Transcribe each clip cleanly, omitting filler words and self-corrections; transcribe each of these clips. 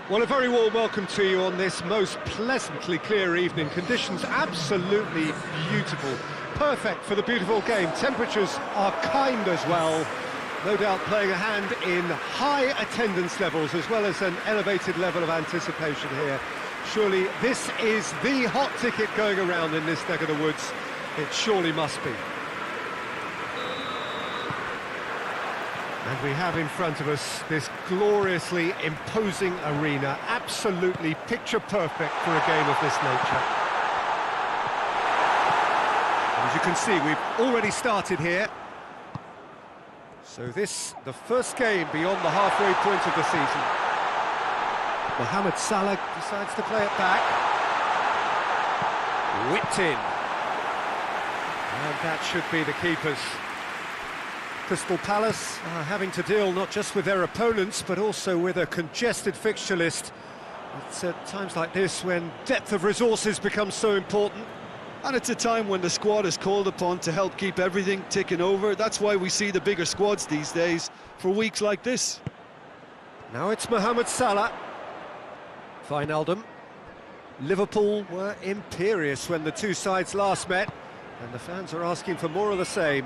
Well, a very warm welcome to you on this most pleasantly clear evening. Conditions absolutely beautiful. Perfect for the beautiful game. Temperatures are kind as well. No doubt playing a hand in high attendance levels as well as an elevated level of anticipation here. Surely this is the hot ticket going around in this neck of the woods. It surely must be. And we have in front of us this gloriously imposing arena, absolutely picture perfect for a game of this nature. And as you can see, we've already started here. So this, the first game beyond the halfway point of the season. Mohamed Salah decides to play it back. Whipped in. And that should be the keepers. Crystal Palace are having to deal not just with their opponents, but also with a congested fixture list. It's at times like this when depth of resources becomes so important. And it's a time when the squad is called upon to help keep everything ticking over. That's why we see the bigger squads these days, for weeks like this. Now it's Mohamed Salah. Wijnaldum. Liverpool were imperious when the two sides last met, and the fans are asking for more of the same.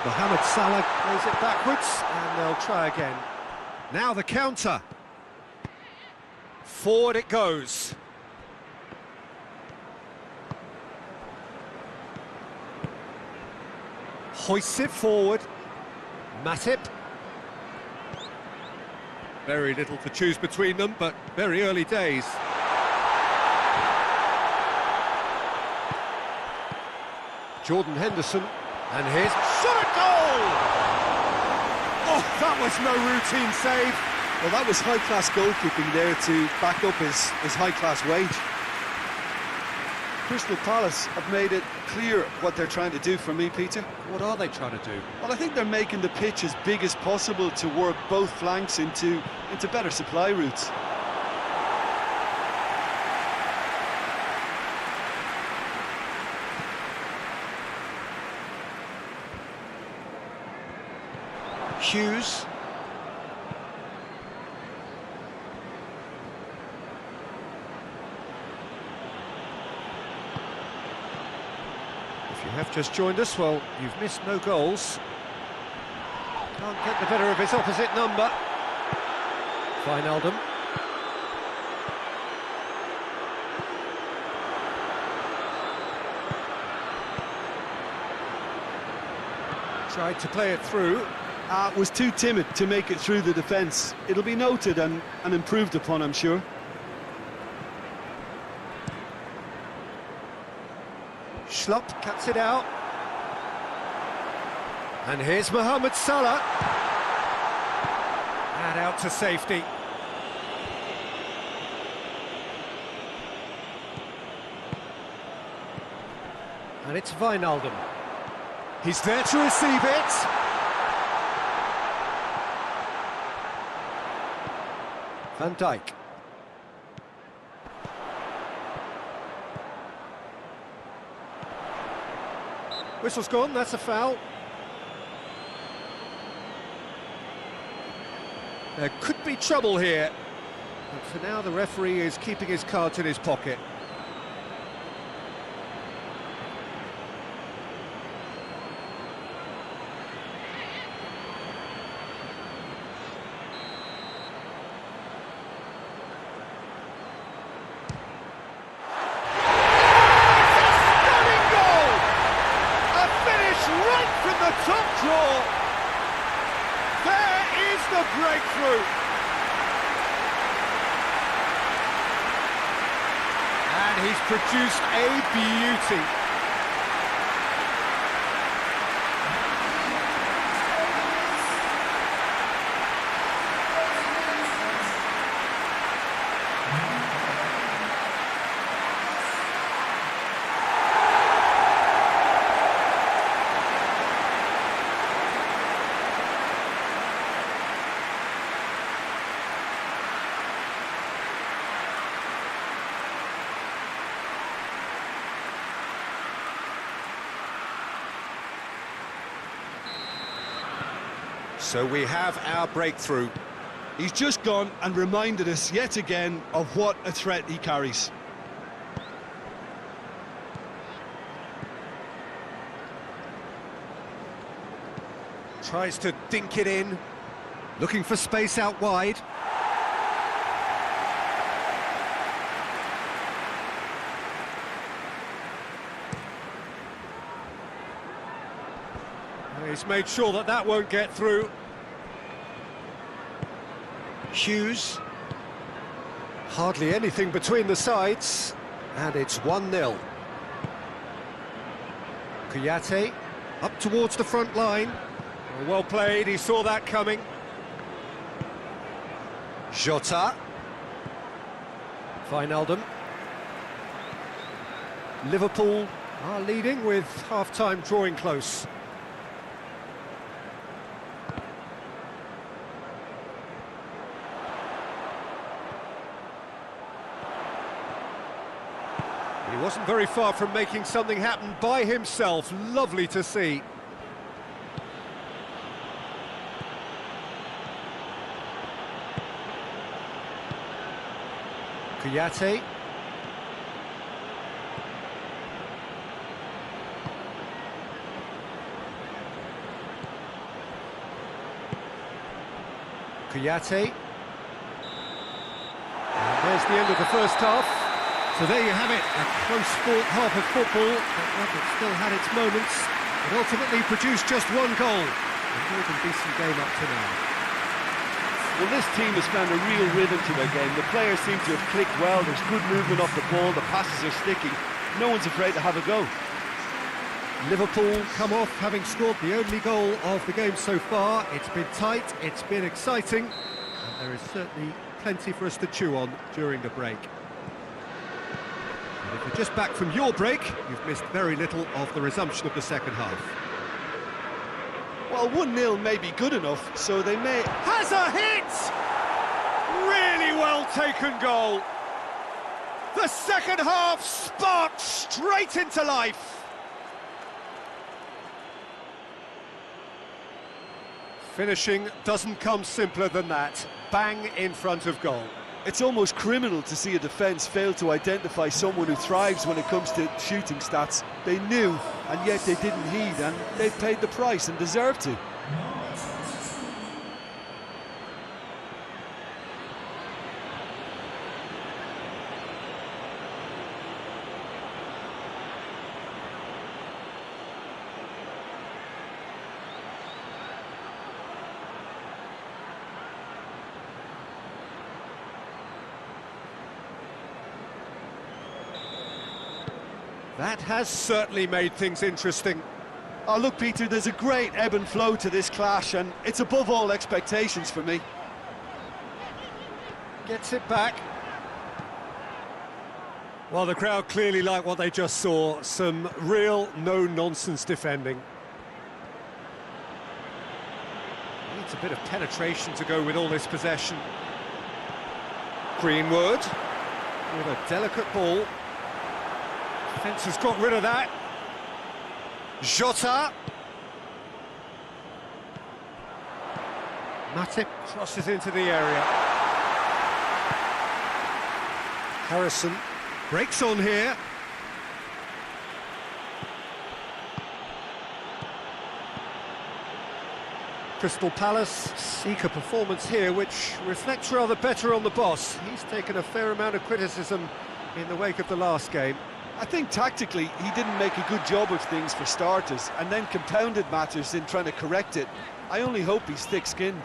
Mohamed Salah plays it backwards, and they'll try again. Now the counter. Forward it goes. Hoists it forward. Matip. Very little to choose between them, but very early days. Jordan Henderson. And here's shot goal! Oh, that was no routine save. Well, that was high-class goalkeeping there to back up his high-class wage. Crystal Palace have made it clear what they're trying to do for me, Peter. What are they trying to do? Well, I think they're making the pitch as big as possible to work both flanks into better supply routes. Hughes. If you have just joined us, well, you've missed no goals. Can't get the better of his opposite number. Wijnaldum. Tried to play it through. Was too timid to make it through the defence. It'll be noted and improved upon, I'm sure. Schlupp cuts it out. And here's Mohamed Salah. And out to safety. And it's Wijnaldum. He's there to receive it. Van Dijk. Whistle's gone, that's a foul. There could be trouble here, but for now the referee is keeping his cards in his pocket. Top draw. There is the breakthrough. And he's produced a beauty. So we have our breakthrough. He's just gone and reminded us yet again of what a threat he carries. Tries to dink it in, looking for space out wide. He's made sure that that won't get through. Hughes. Hardly anything between the sides, and it's 1-0. Kouyaté up towards the front line. Well played, he saw that coming. Jota. Wijnaldum. Liverpool are leading with half-time drawing close. He wasn't very far from making something happen by himself. Lovely to see. Kouyaté. Kouyaté. And there's the end of the first half. So there you have it, a close-fought half of football, but one that still had its moments. It ultimately produced just one goal. A more than decent game up to now. Well, this team has found a real rhythm to their game. The players seem to have clicked well, there's good movement off the ball, the passes are sticking. No one's afraid to have a go. Liverpool come off having scored the only goal of the game so far. It's been tight, it's been exciting, and there is certainly plenty for us to chew on during the break. And if you're just back from your break, you've missed very little of the resumption of the second half. Well, 1-0 may be good enough, so they may... Has a hit! Really well taken goal. The second half sparked straight into life. Finishing doesn't come simpler than that. Bang in front of goal. It's almost criminal to see a defence fail to identify someone who thrives when it comes to shooting stats. They knew, and yet they didn't heed, and they paid the price and deserved to. That has certainly made things interesting. Oh, look, Peter, there's a great ebb and flow to this clash, and it's above all expectations for me. Gets it back. Well, the crowd clearly like what they just saw. Some real no-nonsense defending. Needs a bit of penetration to go with all this possession. Greenwood with a delicate ball. Defence has got rid of that. Jota. Matip crosses into the area. Harrison breaks on here. Crystal Palace seek a performance here which reflects rather better on the boss. He's taken a fair amount of criticism in the wake of the last game. I think tactically he didn't make a good job of things for starters, and then compounded matters in trying to correct it. I only hope he's thick-skinned.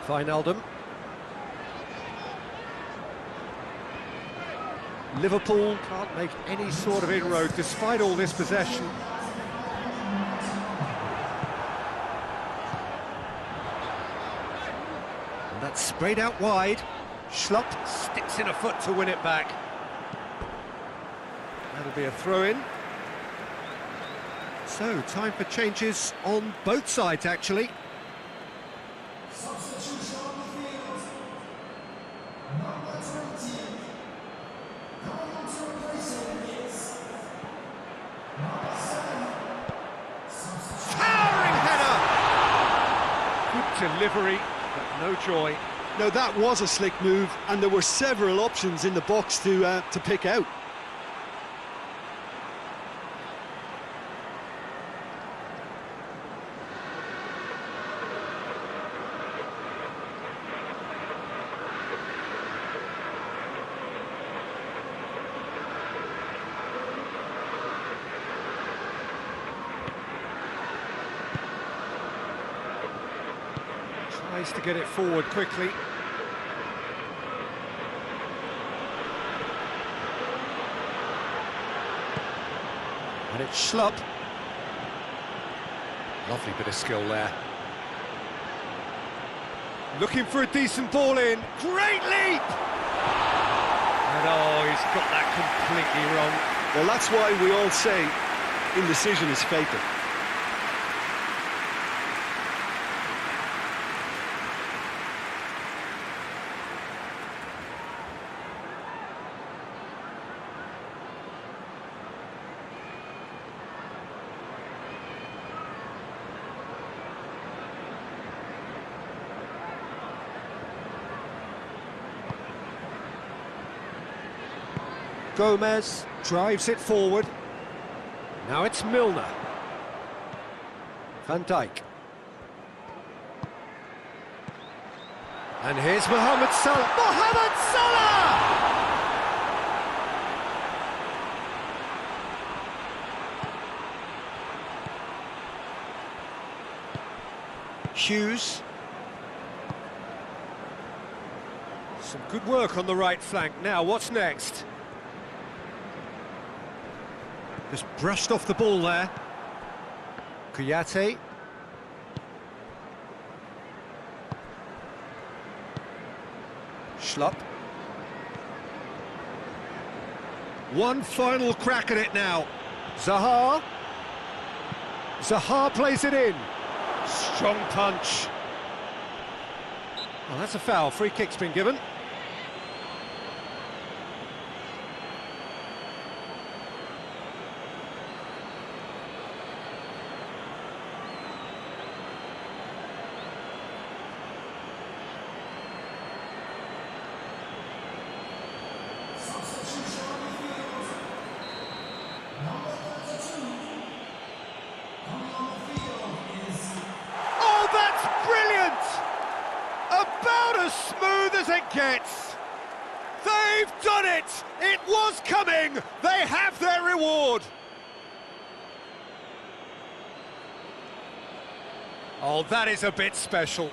Wijnaldum. Liverpool can't make any sort of inroad despite all this possession. And that's sprayed out wide. Schlupp sticks in a foot to win it back. That'll be a throw-in. So, time for changes on both sides, actually. Towering header! Good delivery, but no joy. Now that was a slick move, and there were several options in the box to pick out. Tries to get it forward quickly. And it's Schlupp. Lovely bit of skill there. Looking for a decent ball in. Great leap! And oh, he's got that completely wrong. Well, that's why we all say indecision is fatal. Gomez drives it forward. Now it's Milner. Van Dijk. And here's Mohamed Salah. Mohamed Salah! Hughes. Some good work on the right flank. Now, what's next? Just brushed off the ball there. Kouyaté. Schlupp. One final crack at it now. Zaha. Zaha plays it in. Strong punch. Well, that's a foul. Free kick's been given. About as smooth as it gets. They've done it! It was coming! They have their reward! Oh, that is a bit special.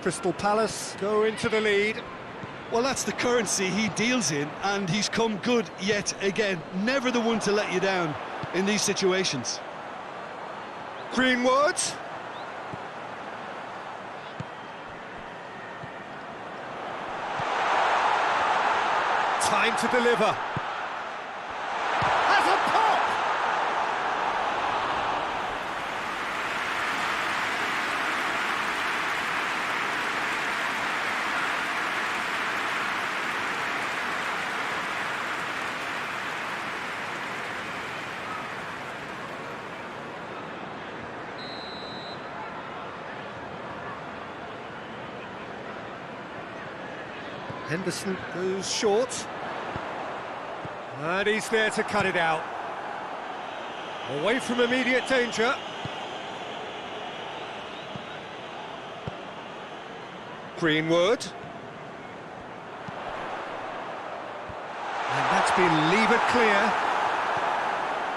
Crystal Palace go into the lead. Well, that's the currency he deals in, and he's come good yet again. Never the one to let you down in these situations. Greenwood. Time to deliver. Has a pop! Henderson goes short. And he's there to cut it out. Away from immediate danger. Greenwood. And that's been levered clear.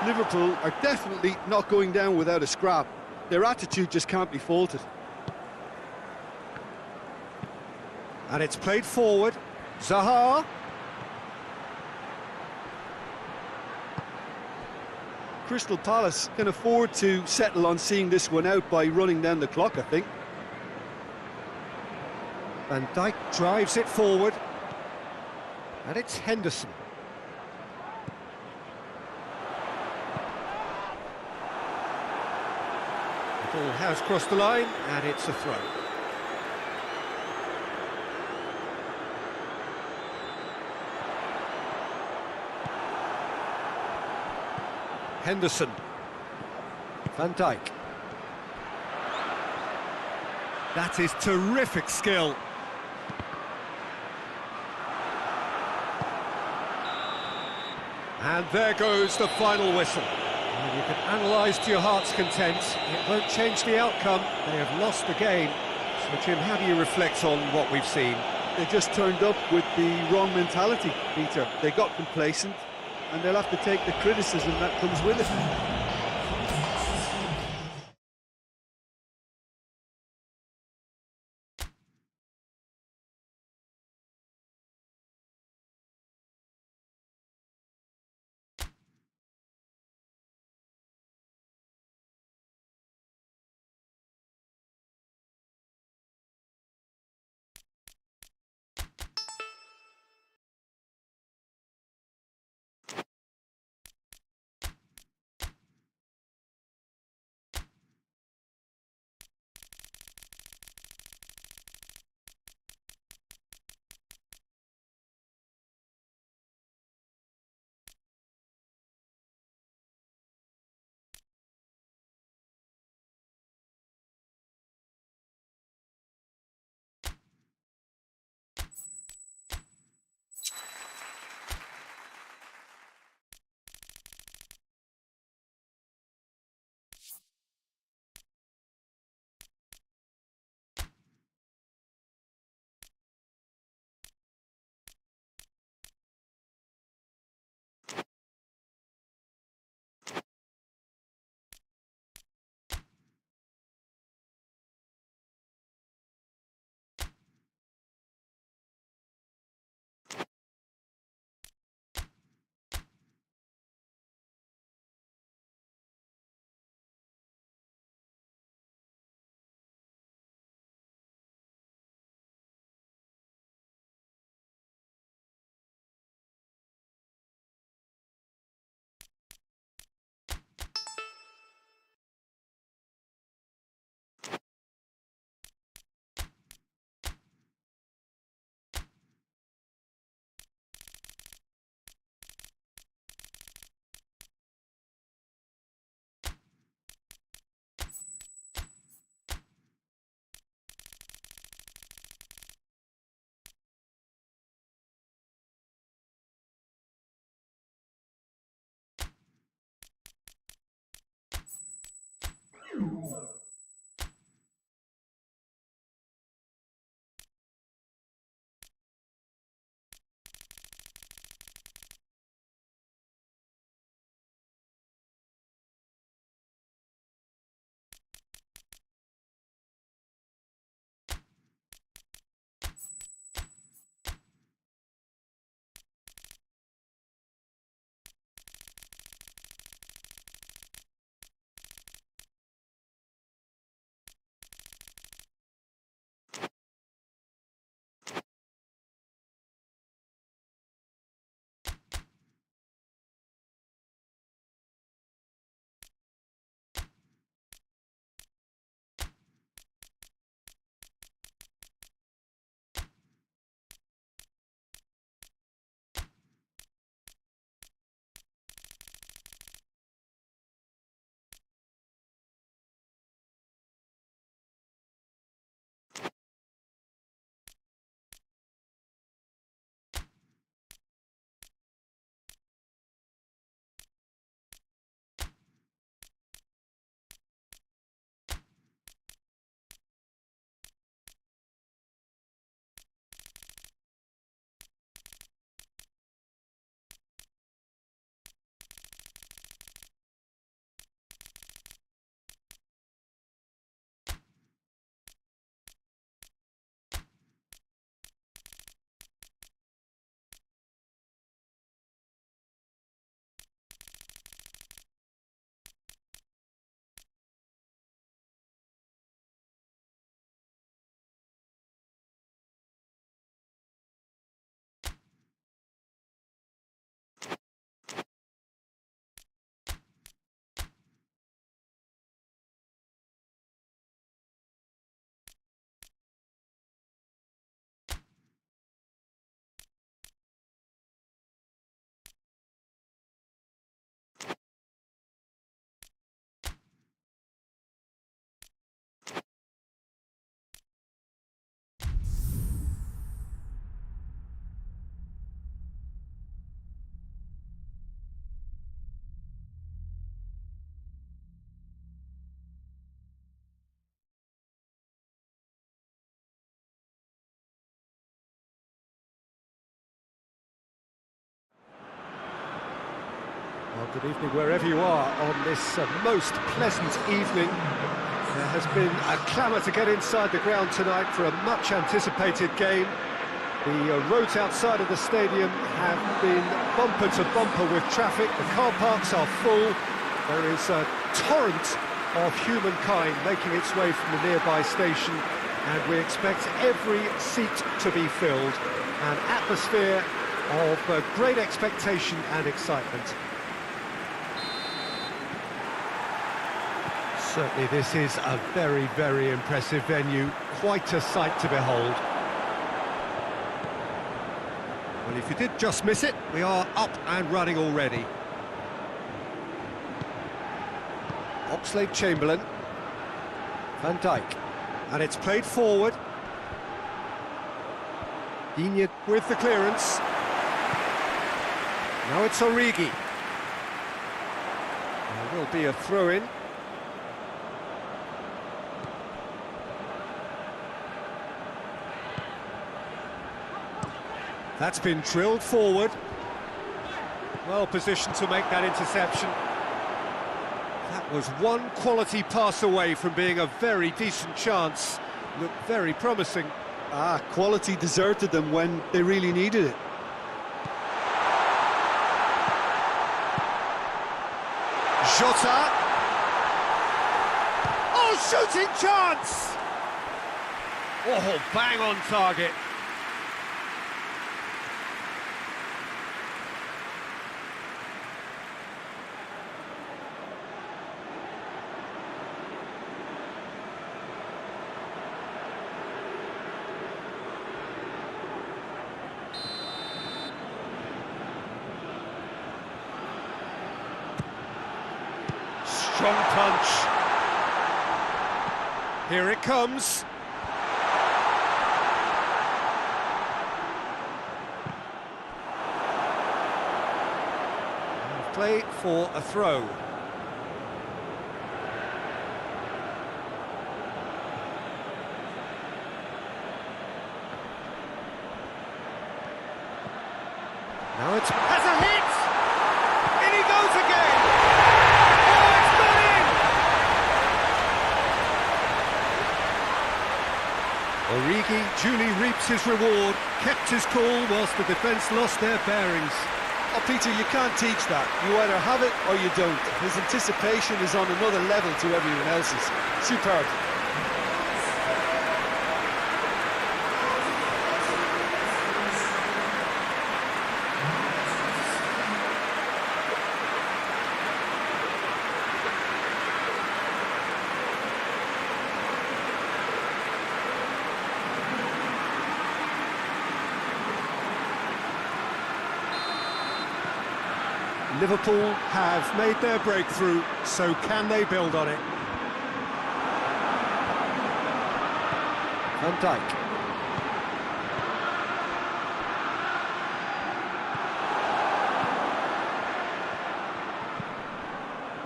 Liverpool are definitely not going down without a scrap. Their attitude just can't be faulted. And it's played forward. Zaha. Crystal Palace can afford to settle on seeing this one out by running down the clock, I think. Van Dijk drives it forward. And it's Henderson. The ball has crossed the line, and it's a throw. Henderson. Van Dijk. That is terrific skill. And there goes the final whistle. Well, you can analyse to your heart's content. It won't change the outcome. They have lost the game. So, Jim, how do you reflect on what we've seen? They just turned up with the wrong mentality, Peter. They got complacent, and they'll have to take the criticism that comes with it. Well, good evening wherever you are on this most pleasant evening. There has been a clamour to get inside the ground tonight for a much-anticipated game. The roads outside of the stadium have been bumper to bumper with traffic. The car parks are full. There is a torrent of humankind making its way from the nearby station, and we expect every seat to be filled. An atmosphere of great expectation and excitement. Certainly this is a very, very impressive venue. Quite a sight to behold. Well, if you did just miss it, we are up and running already. Oxlade-Chamberlain. Van Dijk. And it's played forward. Digne with the clearance. Now it's Origi. There will be a throw-in. That's been drilled forward. Well positioned to make that interception. That was one quality pass away from being a very decent chance. Looked very promising. Quality deserted them when they really needed it. Jota. Oh, shooting chance! Oh, bang on target. Strong punch. Here it comes. Play for a throw. Now it's has a hit. In he goes again. Oh, it's gone in. Origi duly reaps his reward. Kept his cool whilst the defence lost their bearings. Oh, Peter, you can't teach that. You either have it or you don't. His anticipation is on another level to everyone else's. Superb. Liverpool have made their breakthrough, so can they build on it? Van Dijk.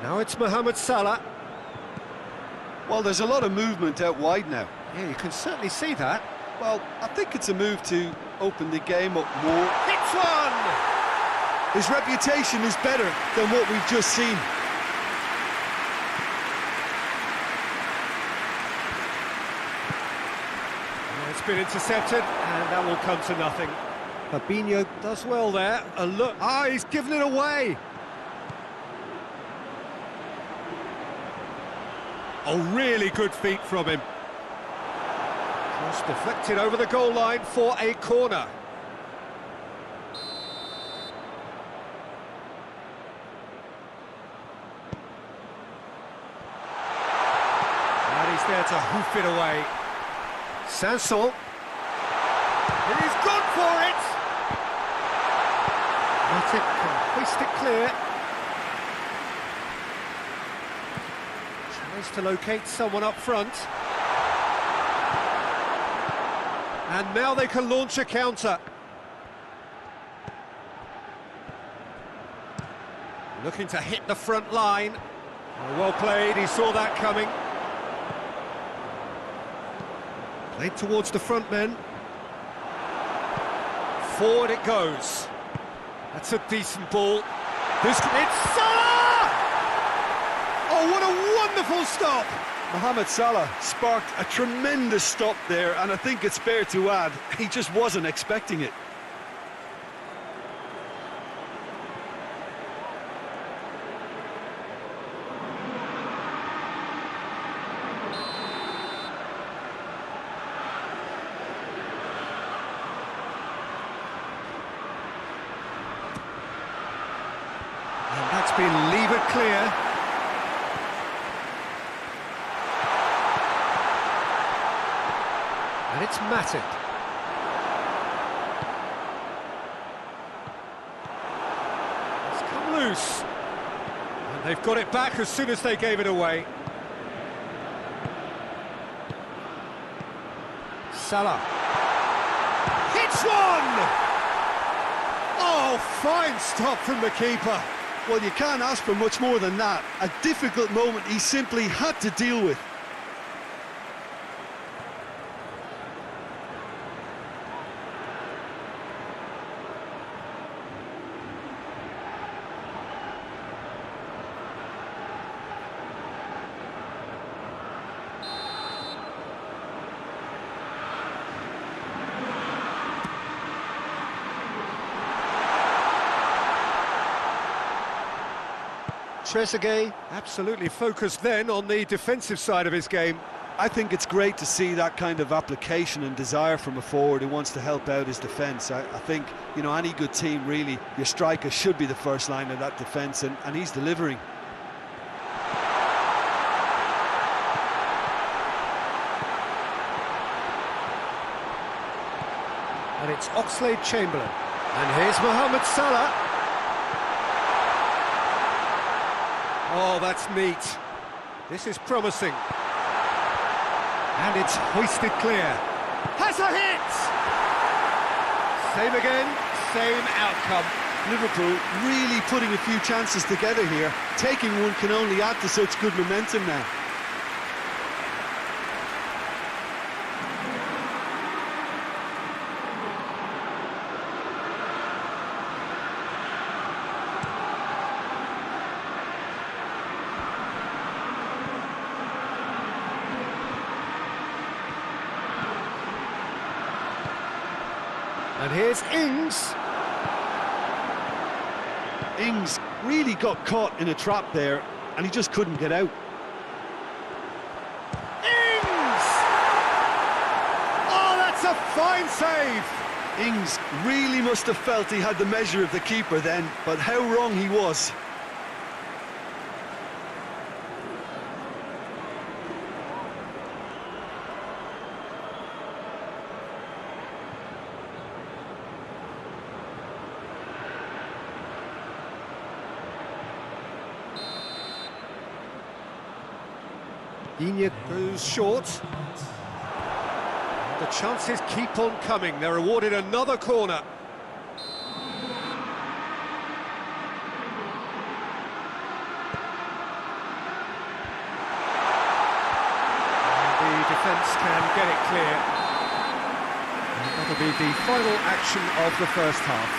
Now it's Mohamed Salah. Well, there's a lot of movement out wide now. Yeah, you can certainly see that. Well, I think it's a move to open the game up more. Hits one! His reputation is better than what we've just seen. Well, it's been intercepted, and that will come to nothing. Fabinho does well there. A look. He's given it away. Oh, really good feet from him. Cross deflected over the goal line for a corner. There to hoof it away. Sanson. He's gone for it. Matic can hoist it clear. Tries to locate someone up front. And now they can launch a counter. Looking to hit the front line. Well played, he saw that coming. Played towards the front men. Forward it goes. That's a decent ball. It's Salah! Oh, what a wonderful stop! Mohamed Salah sparked a tremendous stop there, and I think it's fair to add, he just wasn't expecting it. And that's been levered clear. And it's Matip. It's come loose. And they've got it back as soon as they gave it away. Salah. Hits one! Oh, fine stop from the keeper. Well, you can't ask for much more than that. A difficult moment he simply had to deal with. Trezeguet absolutely focused then on the defensive side of his game. I think it's great to see that kind of application and desire from a forward who wants to help out his defence. I think, you know, any good team, really, your striker should be the first line of that defence, and he's delivering. And it's Oxlade-Chamberlain. And here's Mohamed Salah. Oh, that's neat. This is promising. And it's hoisted clear. Has a hit! Same again, same outcome. Liverpool really putting a few chances together here. Taking one can only add to such good momentum now. And here's Ings. Ings really got caught in a trap there, and he just couldn't get out. Ings! Oh, that's a fine save! Ings really must have felt he had the measure of the keeper then, but how wrong he was. Digne goes short. The chances keep on coming. They're awarded another corner. And the defence can get it clear. And that'll be the final action of the first half.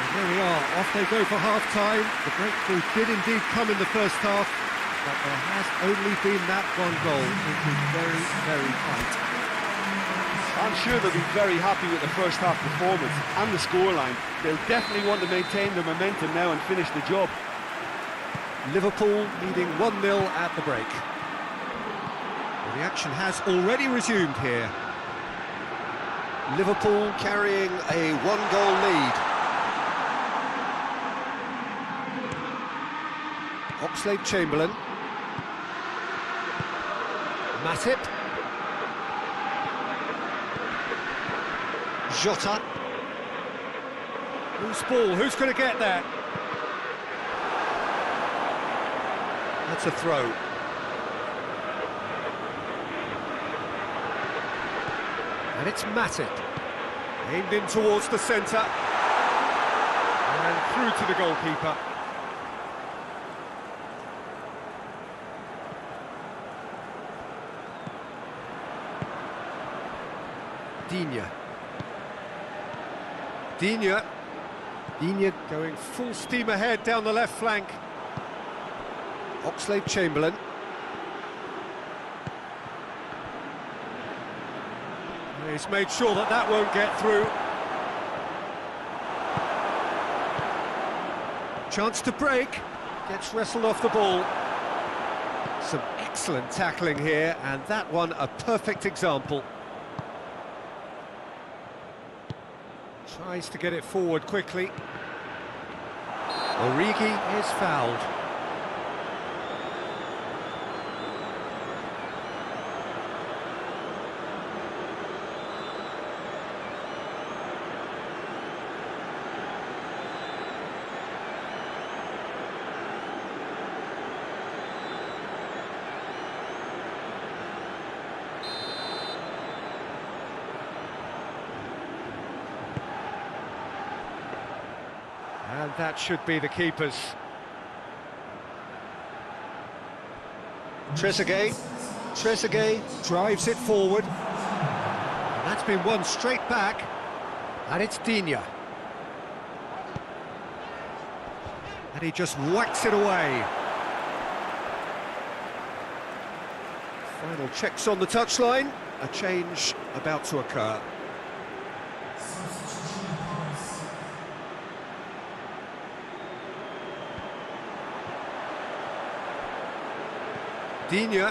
And there we are, off they go for half-time. The breakthrough did indeed come in the first half, but there has only been that one goal. It was very, very tight. I'm sure they'll be very happy with the first half performance and the scoreline. They'll definitely want to maintain their momentum now and finish the job. Liverpool leading 1-0 at the break. Well, the action has already resumed here. Liverpool carrying a one-goal lead. Oxlade-Chamberlain. Matip. Jota. Loose ball, who's going to get that? That's a throw. And it's Matip. Aimed in towards the centre. And through to the goalkeeper. Digne. Digne going full steam ahead down the left flank. Oxlade-Chamberlain. He's made sure that that won't get through. Chance to break. Gets wrestled off the ball. Some excellent tackling here, and that one a perfect example. Tries to get it forward quickly. Origi is fouled. And that should be the keeper's. Trezeguet drives it forward. And that's been won straight back. And it's Digne. And he just whacks it away. Final checks on the touchline. A change about to occur. Digne.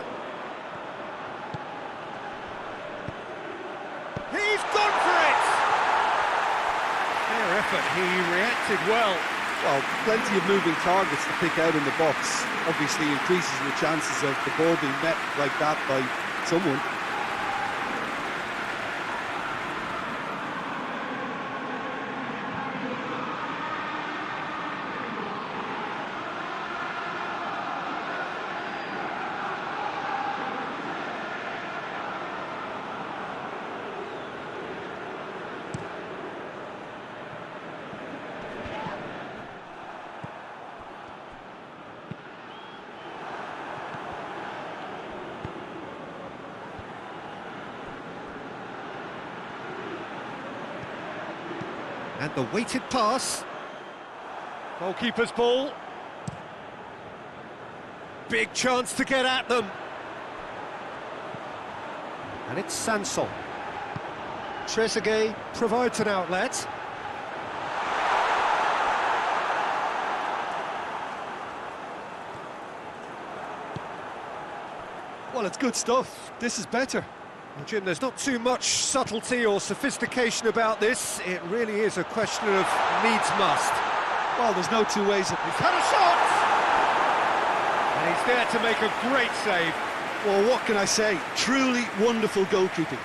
He's gone for it! Fair effort, he reacted well. Well, plenty of moving targets to pick out in the box. Obviously increases the chances of the ball being met like that by someone. And the weighted pass. Goalkeeper's ball. Big chance to get at them. And it's Sanson. Trezeguet provides an outlet. Well, it's good stuff. This is better. Well, Jim, there's not too much subtlety or sophistication about this. It really is a question of needs must. Well, there's no two ways. He's had a shot! And he's there to make a great save. Well, what can I say? Truly wonderful goalkeeping.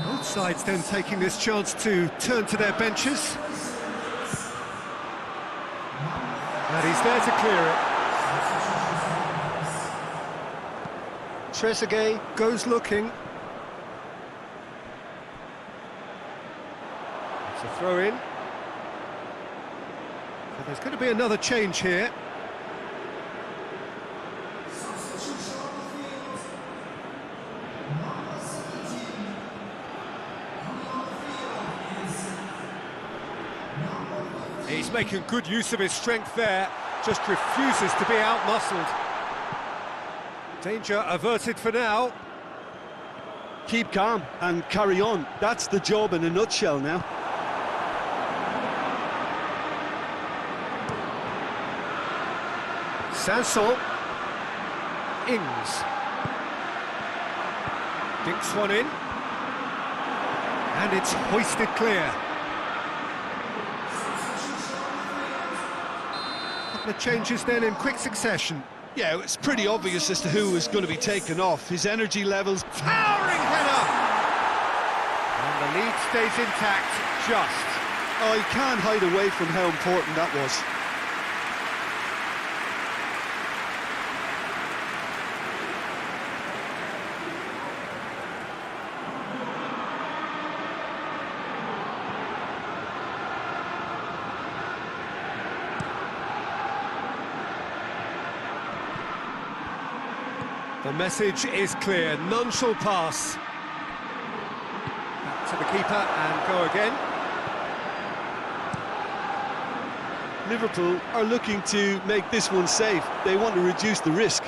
Both sides then taking this chance to turn to their benches. And he's there to clear it. Trezeguet goes looking. It's a throw in. So there's going to be another change here. He's making good use of his strength there, just refuses to be out-muscled. Danger averted for now. Keep calm and carry on. That's the job in a nutshell now. Sanson. Ings. Dinks one in. And it's hoisted clear. The changes then in quick succession. Yeah, it's pretty obvious as to who was going to be taken off. His energy levels... Towering header! And the lead stays intact, just. Oh, you can't hide away from how important that was. The message is clear, none shall pass. Back to the keeper and go again. Liverpool are looking to make this one safe. They want to reduce the risk.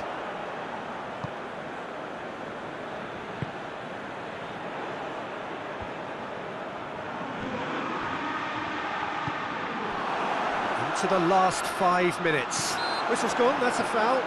Into the last 5 minutes. Whistle's gone, that's a foul.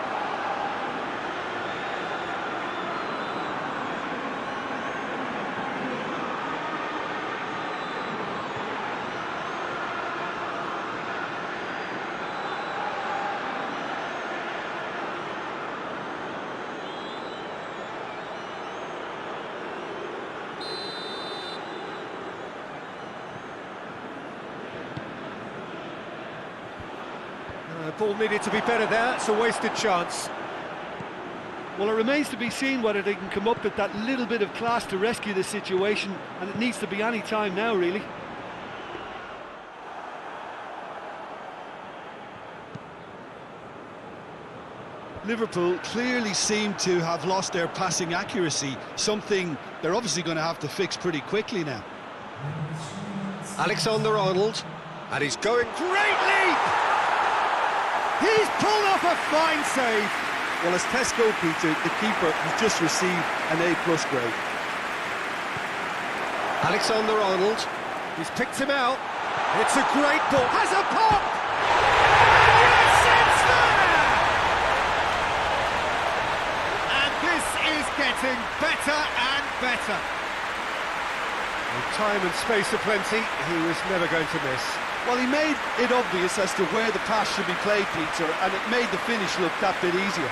Ball needed to be better there, it's a wasted chance. Well, it remains to be seen whether they can come up with that little bit of class to rescue the situation, and it needs to be any time now, really. Liverpool clearly seem to have lost their passing accuracy, something they're obviously going to have to fix pretty quickly now. Alexander-Arnold, and he's going great leap! He's pulled off a fine save. Well, as test goalkeeper, the keeper has just received an A+ grade. Alexander-Arnold, he's picked him out. It's a great ball. Has a pop! Yes, it's there! And this is getting better and better. With time and space aplenty, he was never going to miss. Well, he made it obvious as to where the pass should be played, Peter, and it made the finish look that bit easier.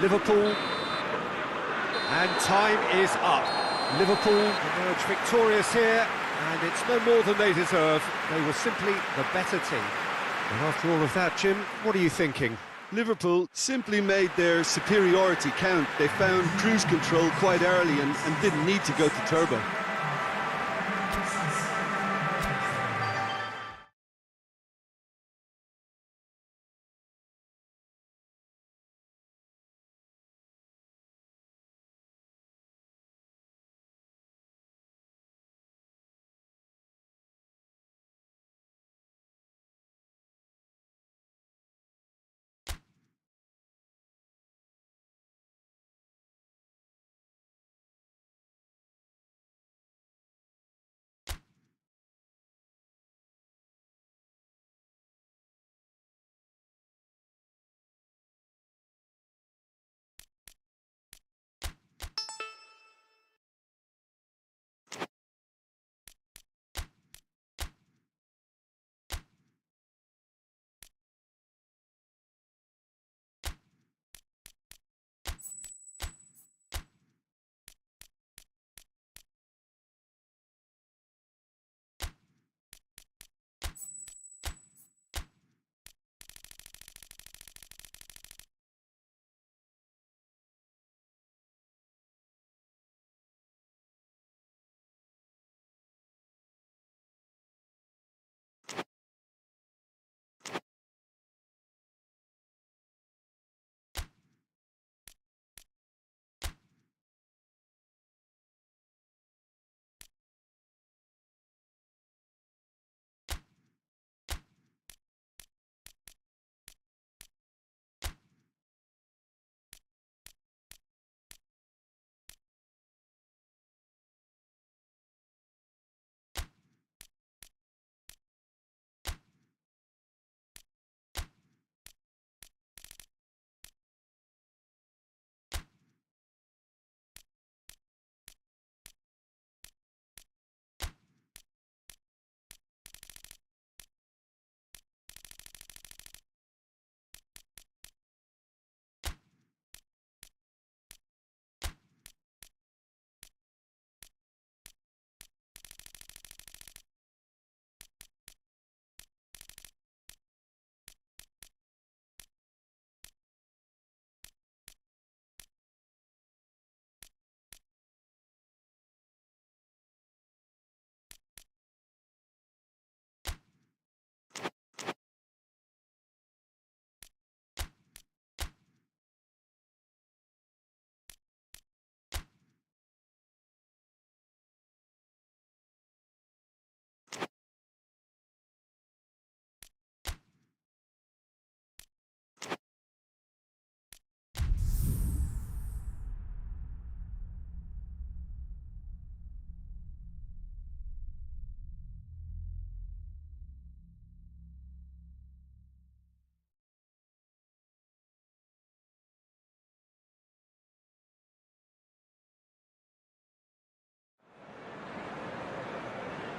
Liverpool, and time is up. Liverpool emerge victorious here, and it's no more than they deserve. They were simply the better team. And after all of that, Jim, what are you thinking? Liverpool simply made their superiority count. They found cruise control quite early and didn't need to go to turbo.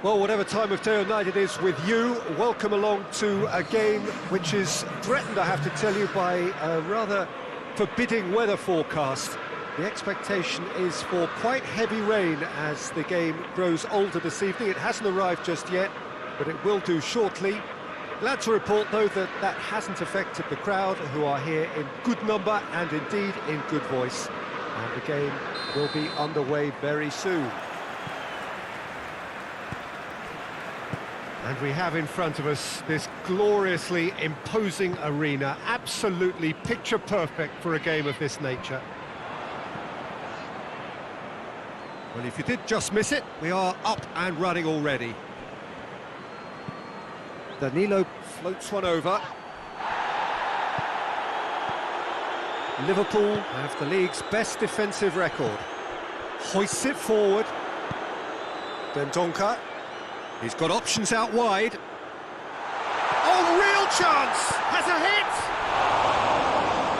Well, whatever time of day or night it is with you, welcome along to a game which is threatened, I have to tell you, by a rather forbidding weather forecast. The expectation is for quite heavy rain as the game grows older this evening. It hasn't arrived just yet, but it will do shortly. Glad to report, though, that that hasn't affected the crowd, who are here in good number and indeed in good voice. And the game will be underway very soon. And we have in front of us this gloriously imposing arena, absolutely picture perfect for a game of this nature. Well, if you did just miss it, we are up and running already. Danilo floats one over. Liverpool have the league's best defensive record. Hoists it forward. Dendoncker. He's got options out wide. Oh, real chance! Has a hit!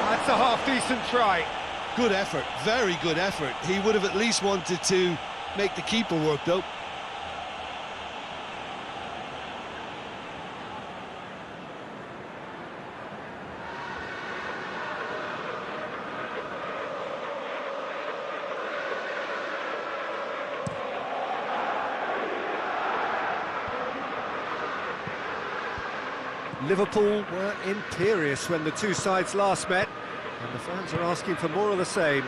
That's a half-decent try. Good effort, very good effort. He would have at least wanted to make the keeper work, though. Liverpool were imperious when the two sides last met, and the fans are asking for more of the same.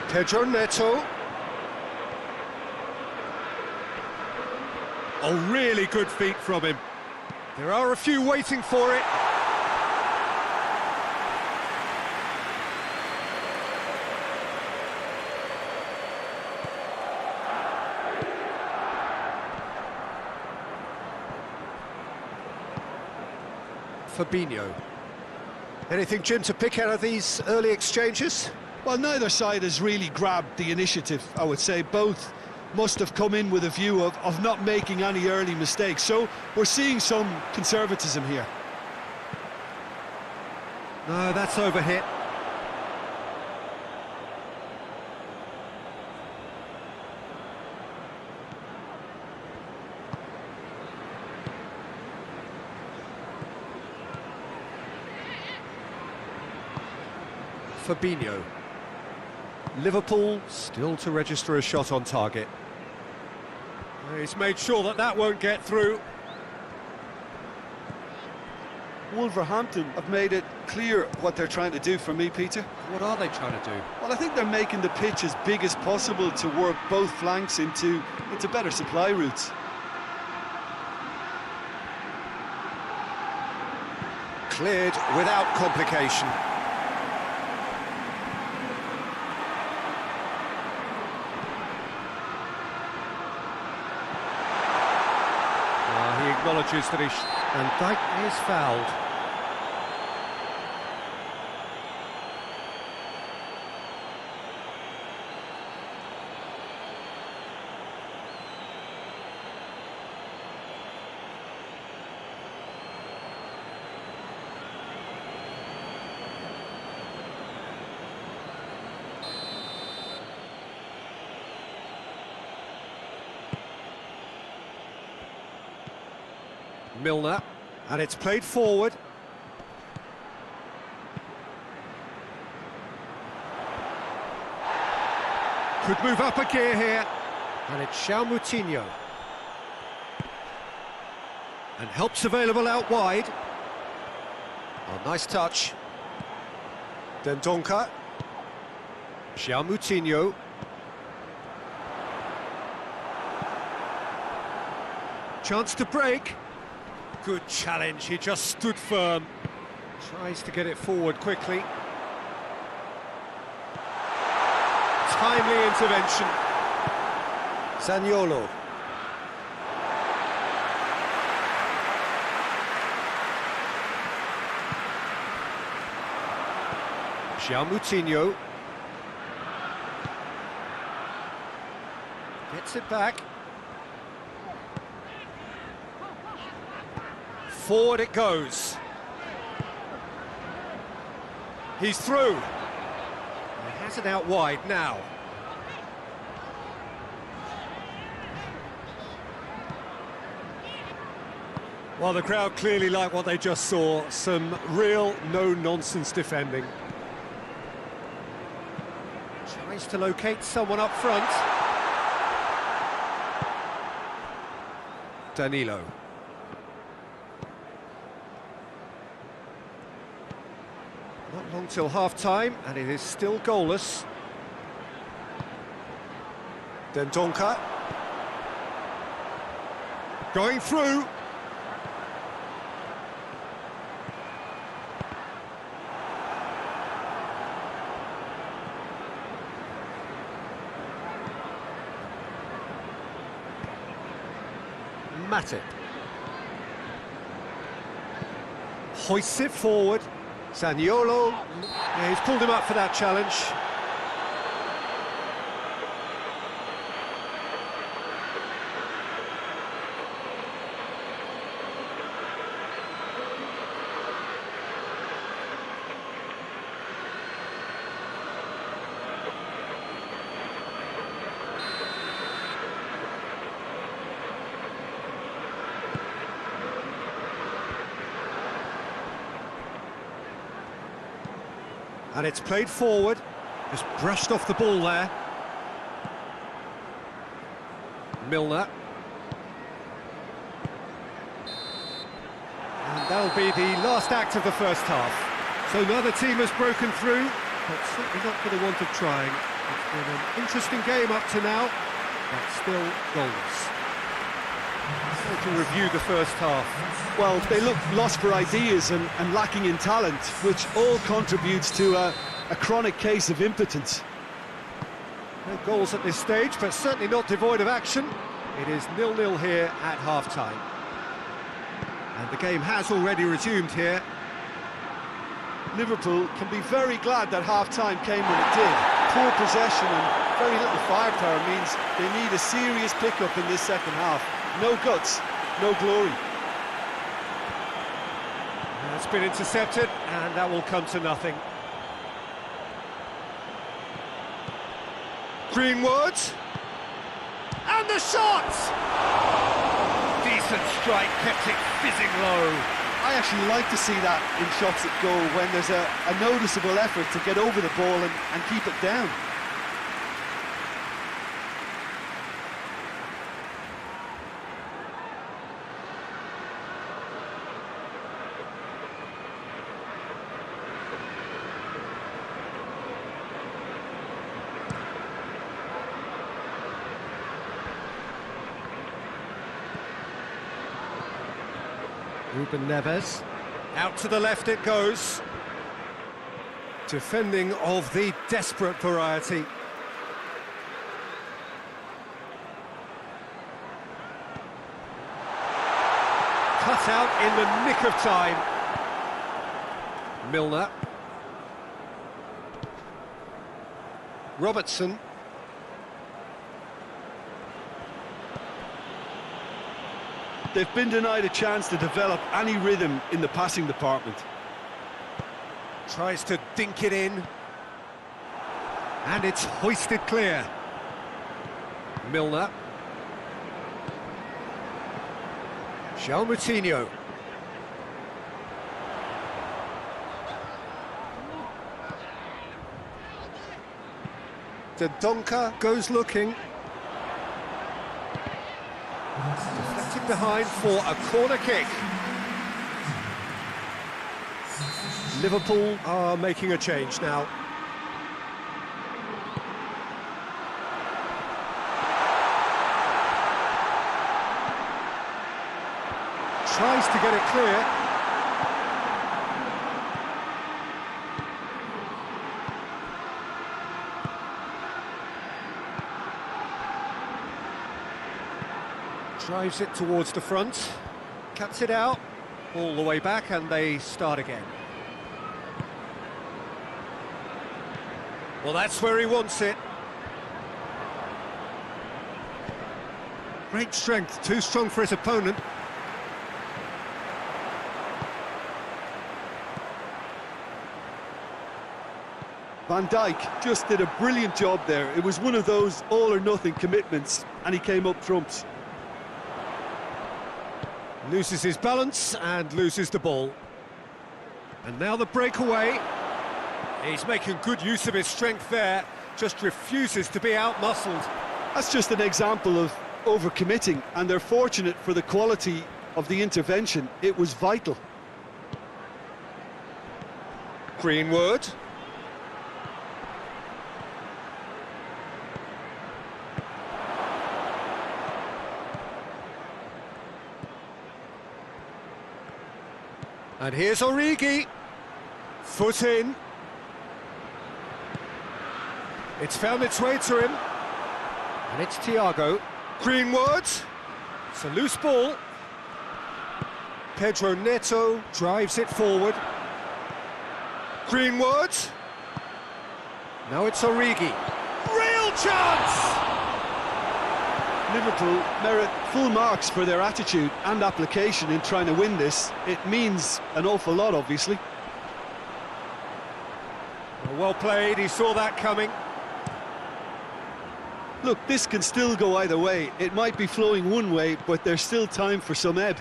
Pedro Neto. Oh, really good feet from him. There are a few waiting for it. Fabinho. Anything, Jim, to pick out of these early exchanges? Well, neither side has really grabbed the initiative, I would say. Both must have come in with a view of not making any early mistakes. So we're seeing some conservatism here. No, that's overhit. Fabinho. Liverpool still to register a shot on target. He's made sure that that won't get through. Wolverhampton have made it clear what they're trying to do for me, Peter. What are they trying to do? Well, I think they're making the pitch as big as possible to work both flanks into better supply routes. Cleared without complication. He acknowledges that and Dijk is fouled. Milner, and it's played forward. Could move up a gear here, and it's Moutinho. And help's available out wide. Oh, nice touch. Dendoncker. Moutinho. Chance to break. Good challenge, he just stood firm. Tries to get it forward quickly. Timely intervention. Zaniolo. Moutinho. Gets it back. Forward it goes. He's through. He has it out wide now. Well, the crowd clearly like what they just saw. Some real no-nonsense defending. Tries to locate someone up front. Danilo. Not long till half-time, and it is still goalless. Dendonka. Going through. Matip. Hoists it forward. Zaniolo. Yeah, he's pulled him up for that challenge. And it's played forward, just brushed off the ball there. Milner. And that'll be the last act of the first half. So neither team has broken through, but certainly not for the want of trying. It's been an interesting game up to now, but still goalless. So to review the first half. Well, they look lost for ideas and lacking in talent, which all contributes to a chronic case of impotence. No goals at this stage, but certainly not devoid of action. It is 0-0 here at half-time. And the game has already resumed here. Liverpool can be very glad that half-time came when it did. Poor possession and very little firepower means they need a serious pickup in this second half. No guts, no glory. That's been intercepted, and that will come to nothing. Greenwood, and the shot! Decent strike, kept it fizzing low. I actually like to see that in shots at goal when there's a noticeable effort to get over the ball and keep it down. Ruben Neves, out to the left it goes. Defending of the desperate variety. Cut out in the nick of time. Milner. Robertson. They've been denied a chance to develop any rhythm in the passing department. Tries to dink it in. And it's hoisted clear. Milner. João Moutinho. Dendonka goes looking. Deflected behind for a corner kick. Liverpool are making a change now. Tries to get it clear. Drives it towards the front, cuts it out, all the way back, and they start again. Well, that's where he wants it. Great strength, too strong for his opponent. Van Dijk just did a brilliant job there. It was one of those all-or-nothing commitments, and he came up trumps. Loses his balance and loses the ball. And now the breakaway. He's making good use of his strength there, just refuses to be outmuscled. That's just an example of overcommitting, and they're fortunate for the quality of the intervention. It was vital. Greenwood. And here's Origi. Foot in. It's found its way to him. And it's Thiago. Greenwood. It's a loose ball. Pedro Neto drives it forward. Greenwood. Now it's Origi. Real chance! Liverpool merit full marks for their attitude and application in trying to win this. It means an awful lot, obviously. Well played, he saw that coming. Look, this can still go either way. It might be flowing one way, but there's still time for some ebb.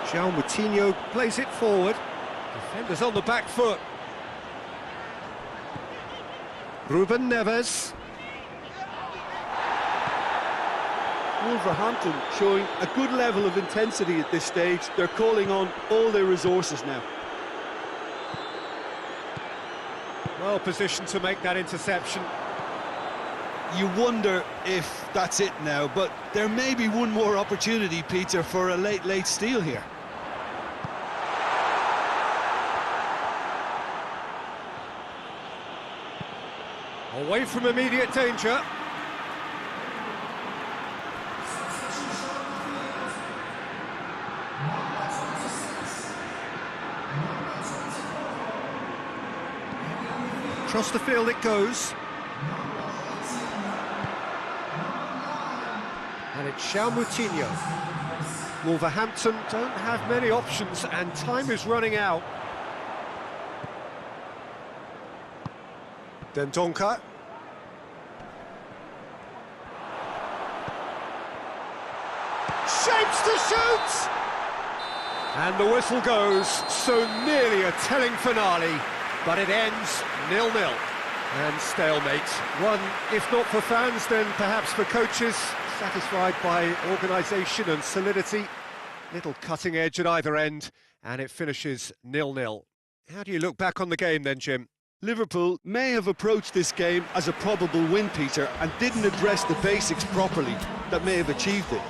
João Moutinho plays it forward. Defenders on the back foot. Ruben Neves. Wolverhampton showing a good level of intensity at this stage. They're calling on all their resources now. Well positioned to make that interception. You wonder if that's it now, but there may be one more opportunity, Peter, for a late steal here. Away from immediate danger. Across the field it goes. And it's João Moutinho. Wolverhampton don't have many options and time is running out. Dendoncker. Shapes to shoot! And the whistle goes, so nearly a telling finale, but it ends 0-0. And stalemate. One, if not for fans, then perhaps for coaches, satisfied by organisation and solidity. Little cutting edge at either end, and it finishes 0-0. How do you look back on the game then, Jim? Liverpool may have approached this game as a probable win, Peter, and didn't address the basics properly that may have achieved it.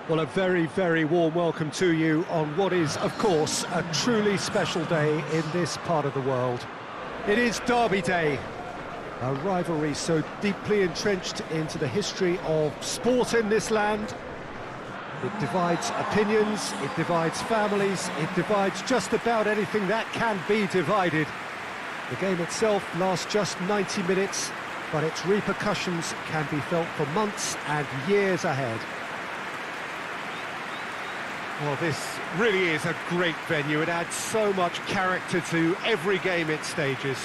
Well, a very, very warm welcome to you on what is, of course, a truly special day in this part of the world. It is Derby Day, a rivalry so deeply entrenched into the history of sport in this land. It divides opinions, it divides families, it divides just about anything that can be divided. The game itself lasts just 90 minutes, but its repercussions can be felt for months and years ahead. Well, this really is a great venue. It adds so much character to every game it stages.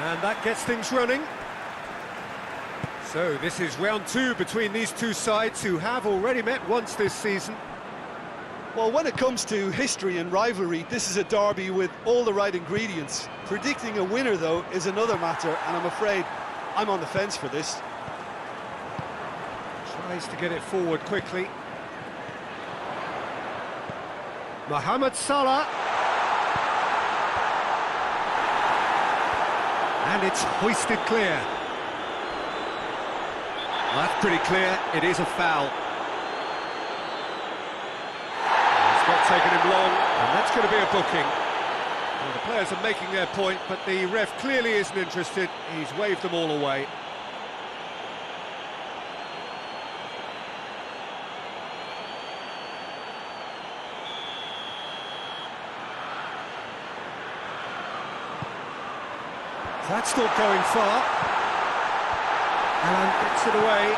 And that gets things running. So this is round two between these two sides who have already met once this season. Well, when it comes to history and rivalry, this is a derby with all the right ingredients. Predicting a winner, though, is another matter, and I'm afraid I'm on the fence for this. Tries to get it forward quickly. Mohamed Salah. And it's hoisted clear. Well, that's pretty clear, it is a foul. It's not taken him long, and that's going to be a booking. Well, the players are making their point, but the ref clearly isn't interested. He's waved them all away. That's still going far. And gets it away.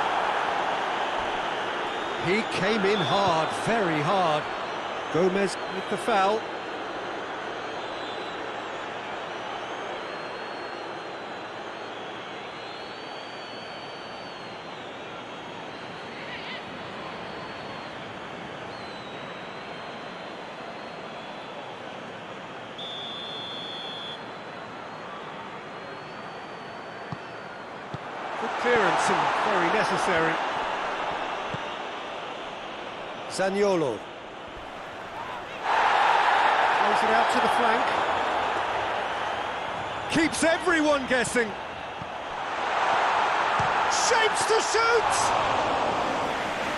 He came in hard, very hard. Gomez with the foul. Clearance and very necessary. Zaniolo. Plays it out to the flank. Keeps everyone guessing. Shapes to shoot!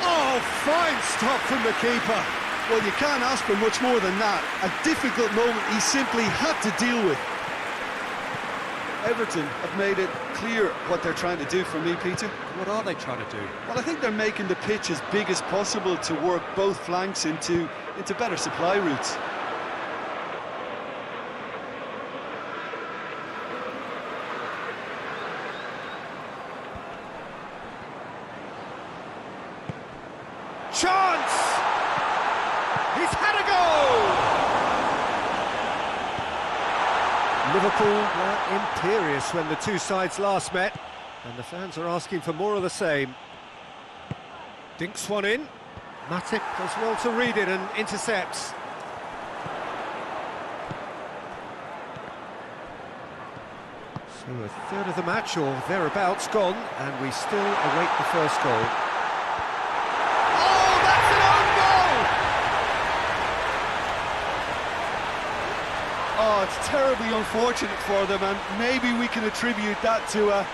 Oh, fine stop from the keeper. Well, you can't ask for much more than that. A difficult moment he simply had to deal with. Everton have made it clear what they're trying to do for me, Peter. What are they trying to do? Well, I think they're making the pitch as big as possible to work both flanks into better supply routes. Chance! He's had a goal! Liverpool were imperious when the two sides last met, and the fans are asking for more of the same. Dinks one in. Matip does well to read it and intercepts. So a third of the match, or thereabouts, gone, and we still await the first goal. Oh, that's an own goal! Oh, it's terribly unfortunate for them, and maybe we can attribute that to a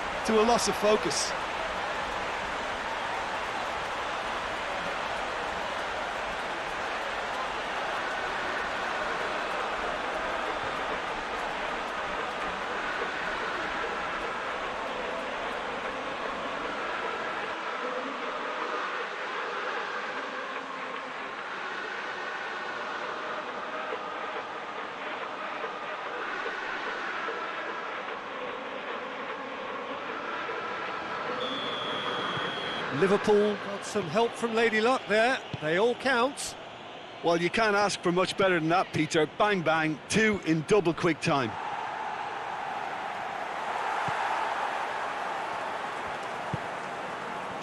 loss of focus. Liverpool got some help from Lady Luck there. They all count. Well, you can't ask for much better than that, Peter. Bang, bang, 2 in double quick time.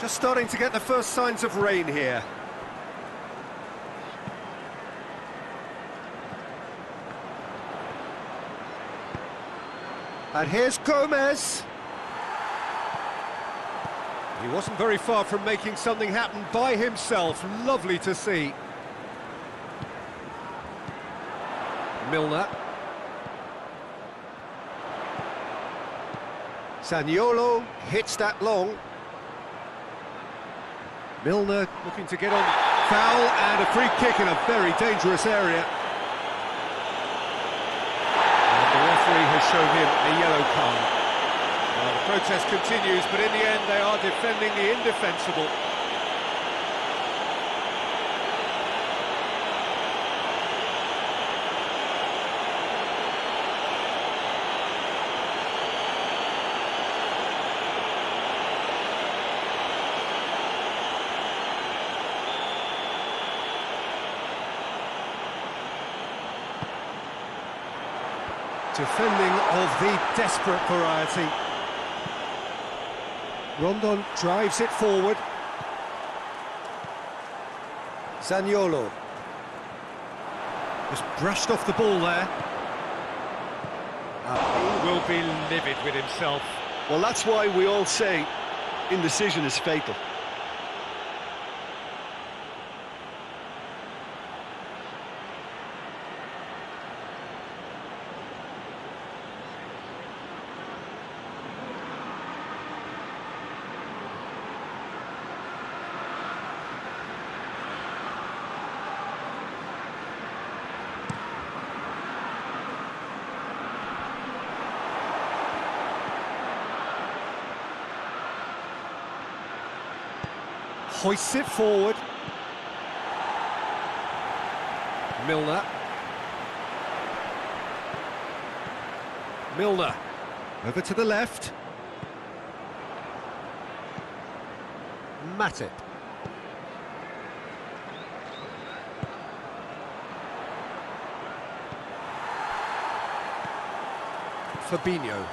Just starting to get the first signs of rain here. And here's Gomez. He wasn't very far from making something happen by himself. Lovely to see. Milner. Zaniolo hits that long. Milner looking to get on. Foul and a free kick in a very dangerous area. And the referee has shown him a yellow card. Well, the protest continues, but in the end they are defending the indefensible. Defending of the desperate variety. Rondon drives it forward. Zaniolo. Just brushed off the ball there. He will be livid with himself. Well, that's why we all say indecision is fatal. Hoists it forward. Milner. Milner. Over to the left. Matip. Fabinho.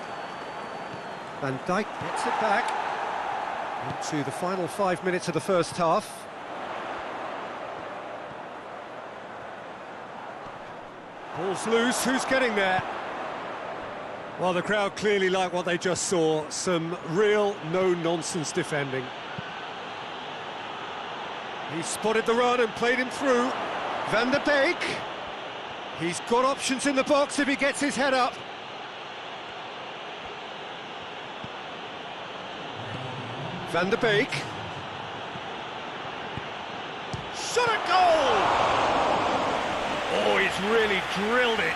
Van Dijk gets it back. Into the final 5 minutes of the first half. Ball's loose, who's getting there? Well, the crowd clearly like what they just saw. Some real no-nonsense defending. He spotted the run and played him through. Van der Beek. He's got options in the box if he gets his head up. Van der Beek. Shot at goal! Oh, he's really drilled it.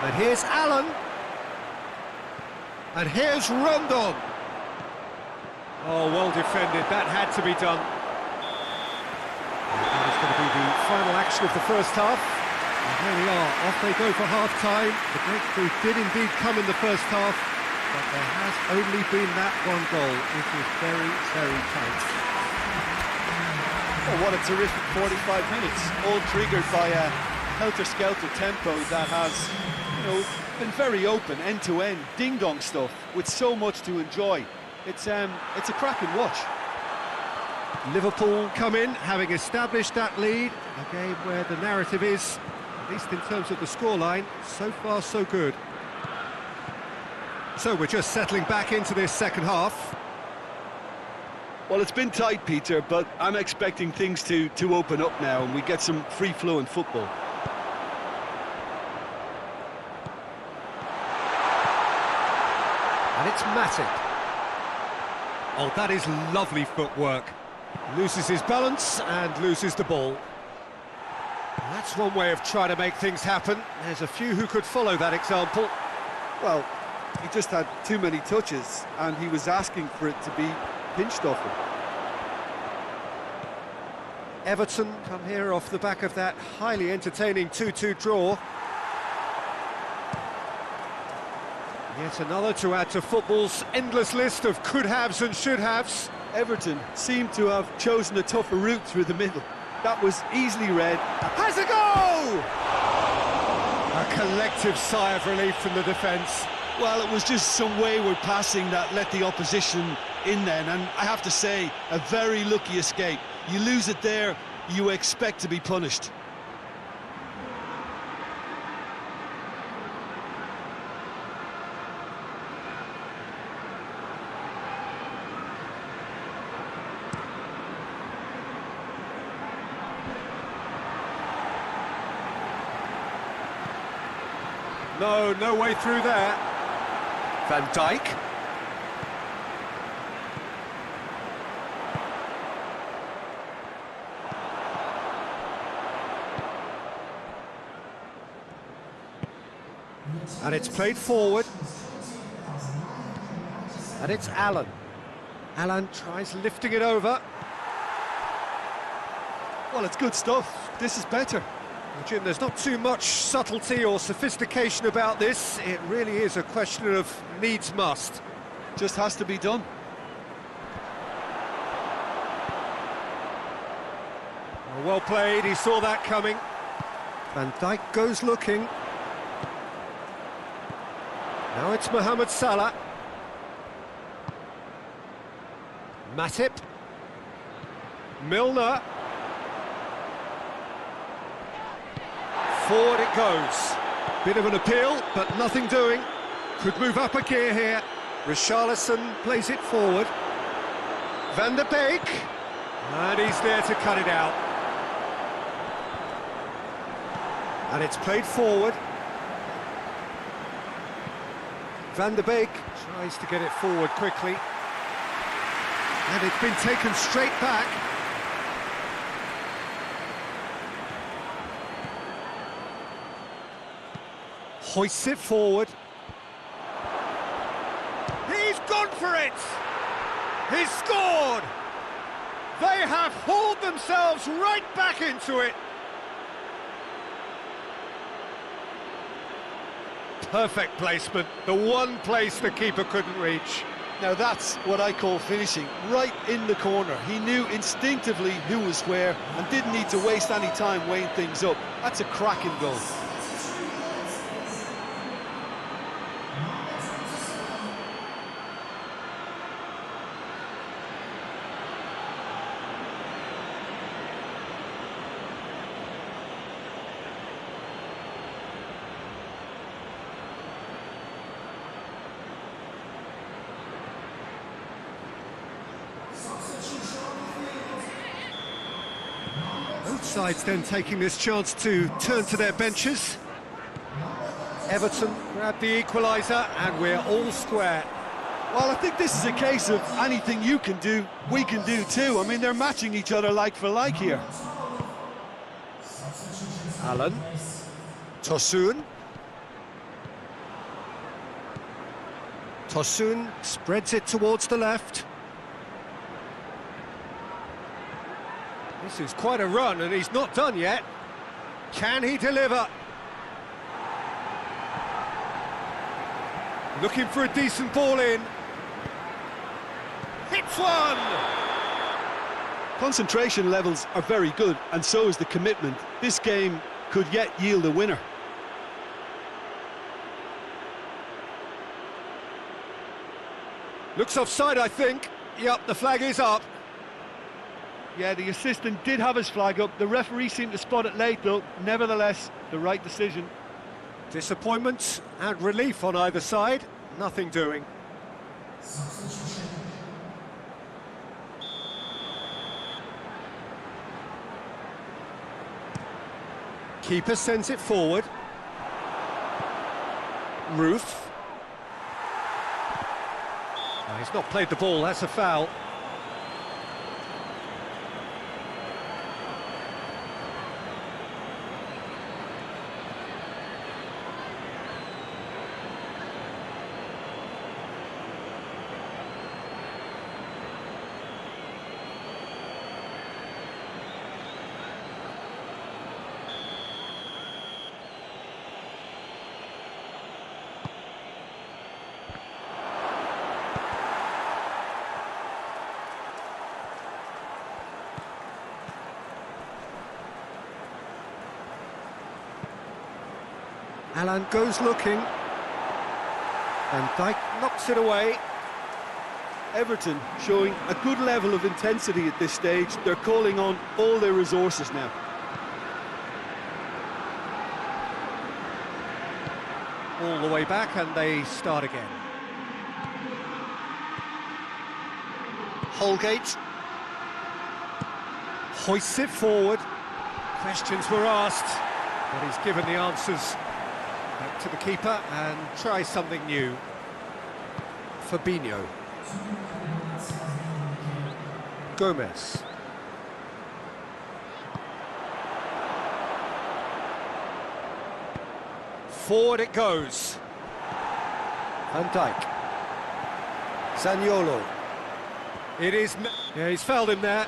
And here's Allen. And here's Rondon. Oh, well defended. That had to be done. And that is going to be the final action of the first half. And there we are. Off they go for half-time. The breakthrough did indeed come in the first half, but there has only been that one goal. It is very, very tight. Oh, what a terrific 45 minutes, all triggered by a helter-skelter tempo that has, been very open, end-to-end, ding-dong stuff, with so much to enjoy. It's a cracking watch. Liverpool come in, having established that lead. A game where the narrative is, at least in terms of the scoreline, so far so good. So we're just settling back into this second half. Well, it's been tight, Peter, but I'm expecting things to open up now and we get some free-flowing football. And it's Matip. Oh, that is lovely footwork. Loses his balance and loses the ball. That's one way of trying to make things happen. There's a few who could follow that example. Well, he just had too many touches, and he was asking for it to be pinched off him. Everton come here off the back of that highly entertaining 2-2 draw. Yet another to add to football's endless list of could-haves and should-haves. Everton seem to have chosen a tougher route through the middle. That was easily read. Has a goal! A collective sigh of relief from the defence. Well, it was just some wayward passing that let the opposition in then, and I have to say, a very lucky escape. You lose it there, you expect to be punished. No way through there. Van Dijk. And it's played forward. And it's Allen. Allen tries lifting it over. Well, it's good stuff. This is better. Well, Jim, there's not too much subtlety or sophistication about this. It really is a question of needs must. Just has to be done. Well played, he saw that coming. Van Dijk goes looking. Now it's Mohamed Salah. Matip. Milner. Forward it goes. Bit of an appeal, but nothing doing. Could move up a gear here. Richarlison plays it forward. Van der Beek. And he's there to cut it out. And it's played forward. Van der Beek tries to get it forward quickly. And it's been taken straight back. Hoists it forward. He's gone for it! He's scored! They have hauled themselves right back into it. Perfect placement, the one place the keeper couldn't reach. Now that's what I call finishing, right in the corner. He knew instinctively who was where and didn't need to waste any time weighing things up. That's a cracking goal. Both sides then taking this chance to turn to their benches. Everton grab the equaliser and we're all square. Well, I think this is a case of anything you can do, we can do too. I mean, they're matching each other like for like here. Allen. Tosun. Tosun spreads it towards the left. This is quite a run and he's not done yet. Can he deliver? Looking for a decent ball in. Hits one! Concentration levels are very good, and so is the commitment. This game could yet yield a winner. Looks offside, I think. Yep, the flag is up. Yeah, the assistant did have his flag up. The referee seemed to spot it late, though. Nevertheless, the right decision. Disappointment and relief on either side. Nothing doing. Keeper sends it forward. Roof. He's not played the ball, that's a foul. Alan goes looking, and Dijk knocks it away. Everton showing a good level of intensity at this stage. They're calling on all their resources now. All the way back, and they start again. Holgate hoists it forward. Questions were asked, but he's given the answers. Back to the keeper and try something new. Fabinho. Gomez. Forward it goes. Van Dijk. Zaniolo. It is... Yeah, he's fouled him there.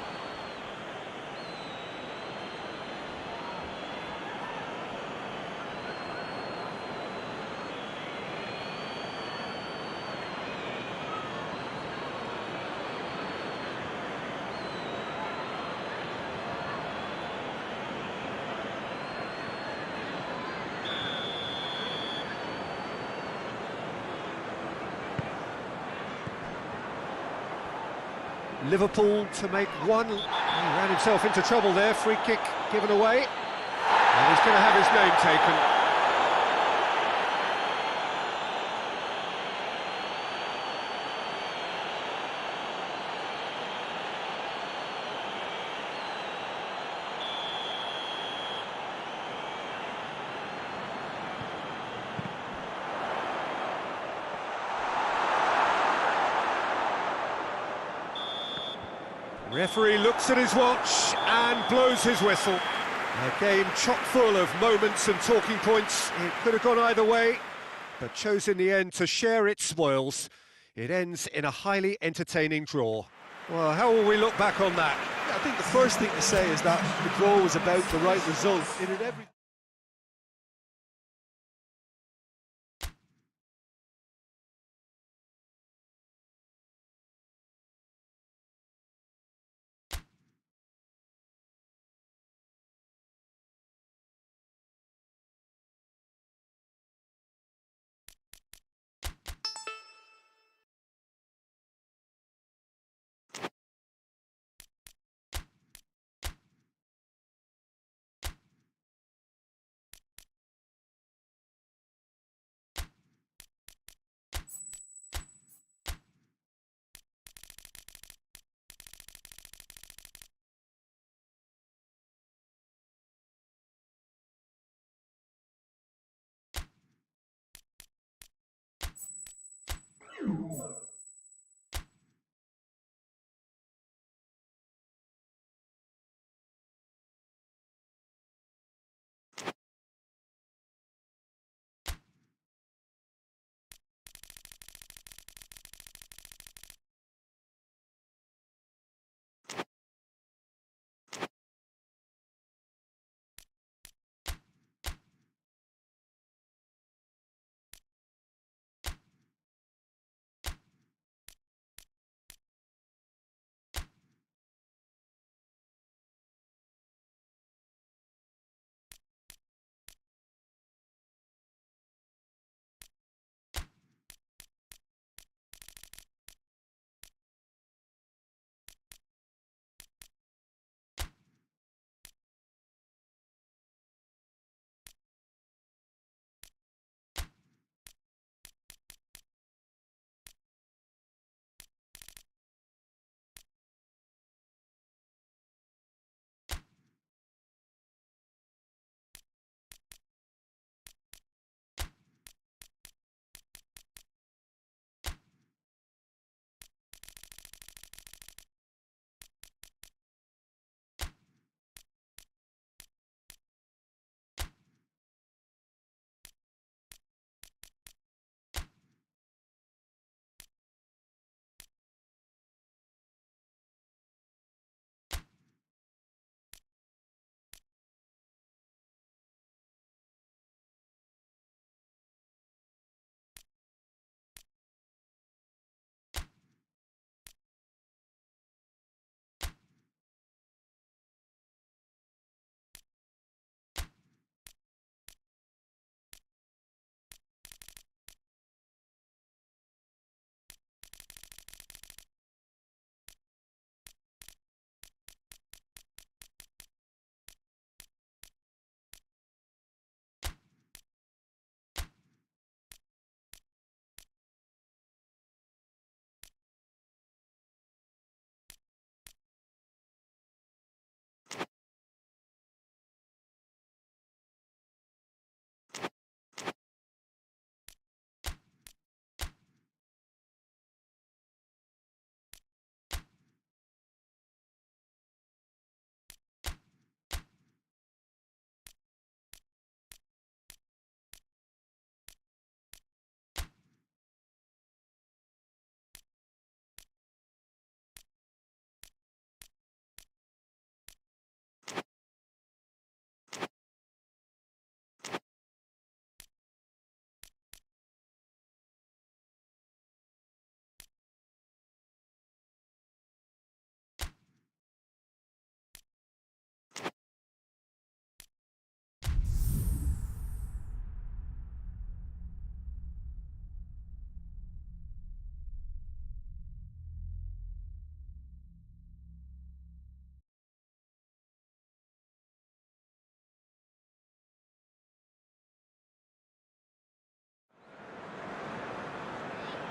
Liverpool to make one. He ran himself into trouble there. Free kick given away. And he's going to have his name taken. Referee looks at his watch and blows his whistle. A game chock full of moments and talking points. It could have gone either way, but chose in the end to share its spoils. It ends in a highly entertaining draw. Well, how will we look back on that? I think the first thing to say is that the draw was about the right result. It had every...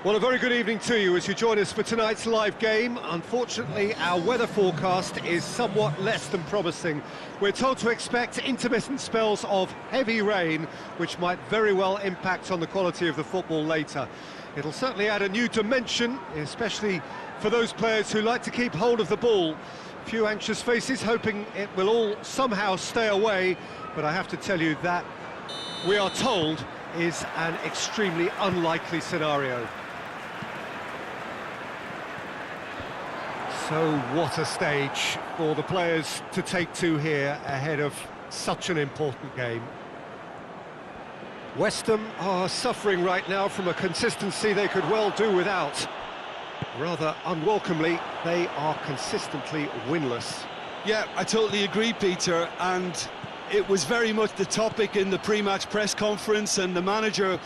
Well, a very good evening to you as you join us for tonight's live game. Unfortunately, our weather forecast is somewhat less than promising. We're told to expect intermittent spells of heavy rain, which might very well impact on the quality of the football later. It'll certainly add a new dimension, especially for those players who like to keep hold of the ball. Few anxious faces hoping it will all somehow stay away, but I have to tell you that we are told is an extremely unlikely scenario. So what a stage for the players to take to here ahead of such an important game. West Ham are suffering right now from a consistency they could well do without. Rather unwelcomely, they are consistently winless. Yeah, I totally agree, Peter, and it was very much the topic in the pre-match press conference, and the manager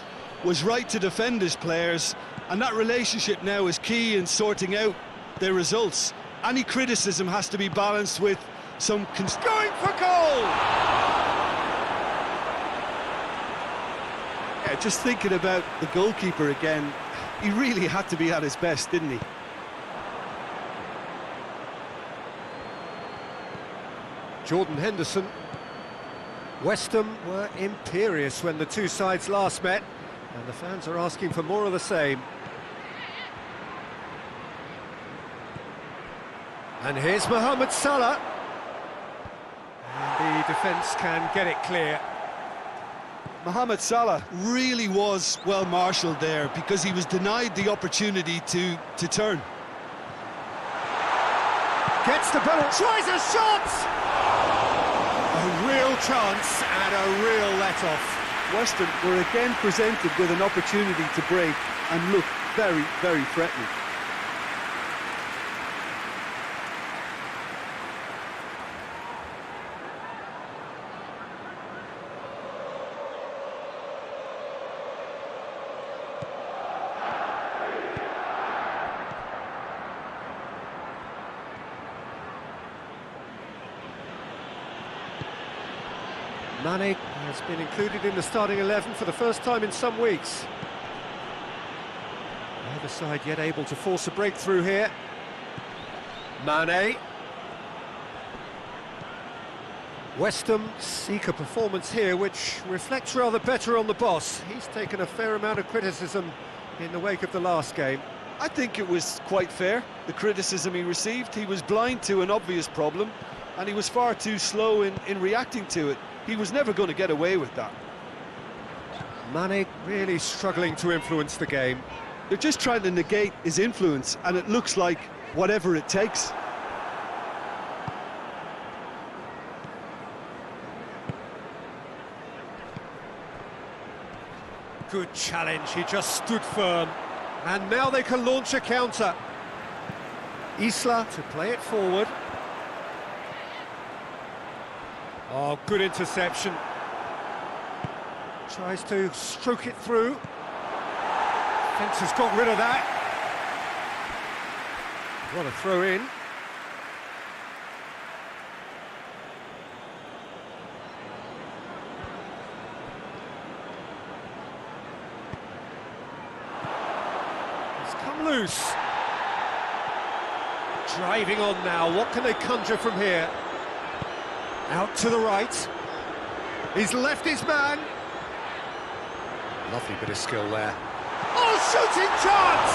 was right to defend his players, and that relationship now is key in sorting out their results. Any criticism has to be balanced with some going for goal! Yeah, just thinking about the goalkeeper again, he really had to be at his best, didn't he? Jordan Henderson. West Ham were imperious when the two sides last met, and the fans are asking for more of the same. And here's Mohamed Salah. And the defence can get it clear. Mohamed Salah really was well marshalled there because he was denied the opportunity to turn. Gets the ball, tries a shot! A real chance and a real let-off. West Ham were again presented with an opportunity to break and looked very, very threatening. Mane has been included in the starting 11 for the first time in some weeks. Neither side yet able to force a breakthrough here. Mane. West Ham seek a performance here which reflects rather better on the boss. He's taken a fair amount of criticism in the wake of the last game. I think it was quite fair, the criticism he received. He was blind to an obvious problem, and he was far too slow in reacting to it. He was never going to get away with that. Mane really struggling to influence the game. They're just trying to negate his influence, and it looks like whatever it takes. Good challenge, he just stood firm. And now they can launch a counter. Isla to play it forward. Oh, good interception. Tries to stroke it through. Fence has got rid of that. What a throw in. It's come loose. Driving on now, what can they conjure from here? Out to the right. He's left his man. Lovely bit of skill there. Oh, shooting chance!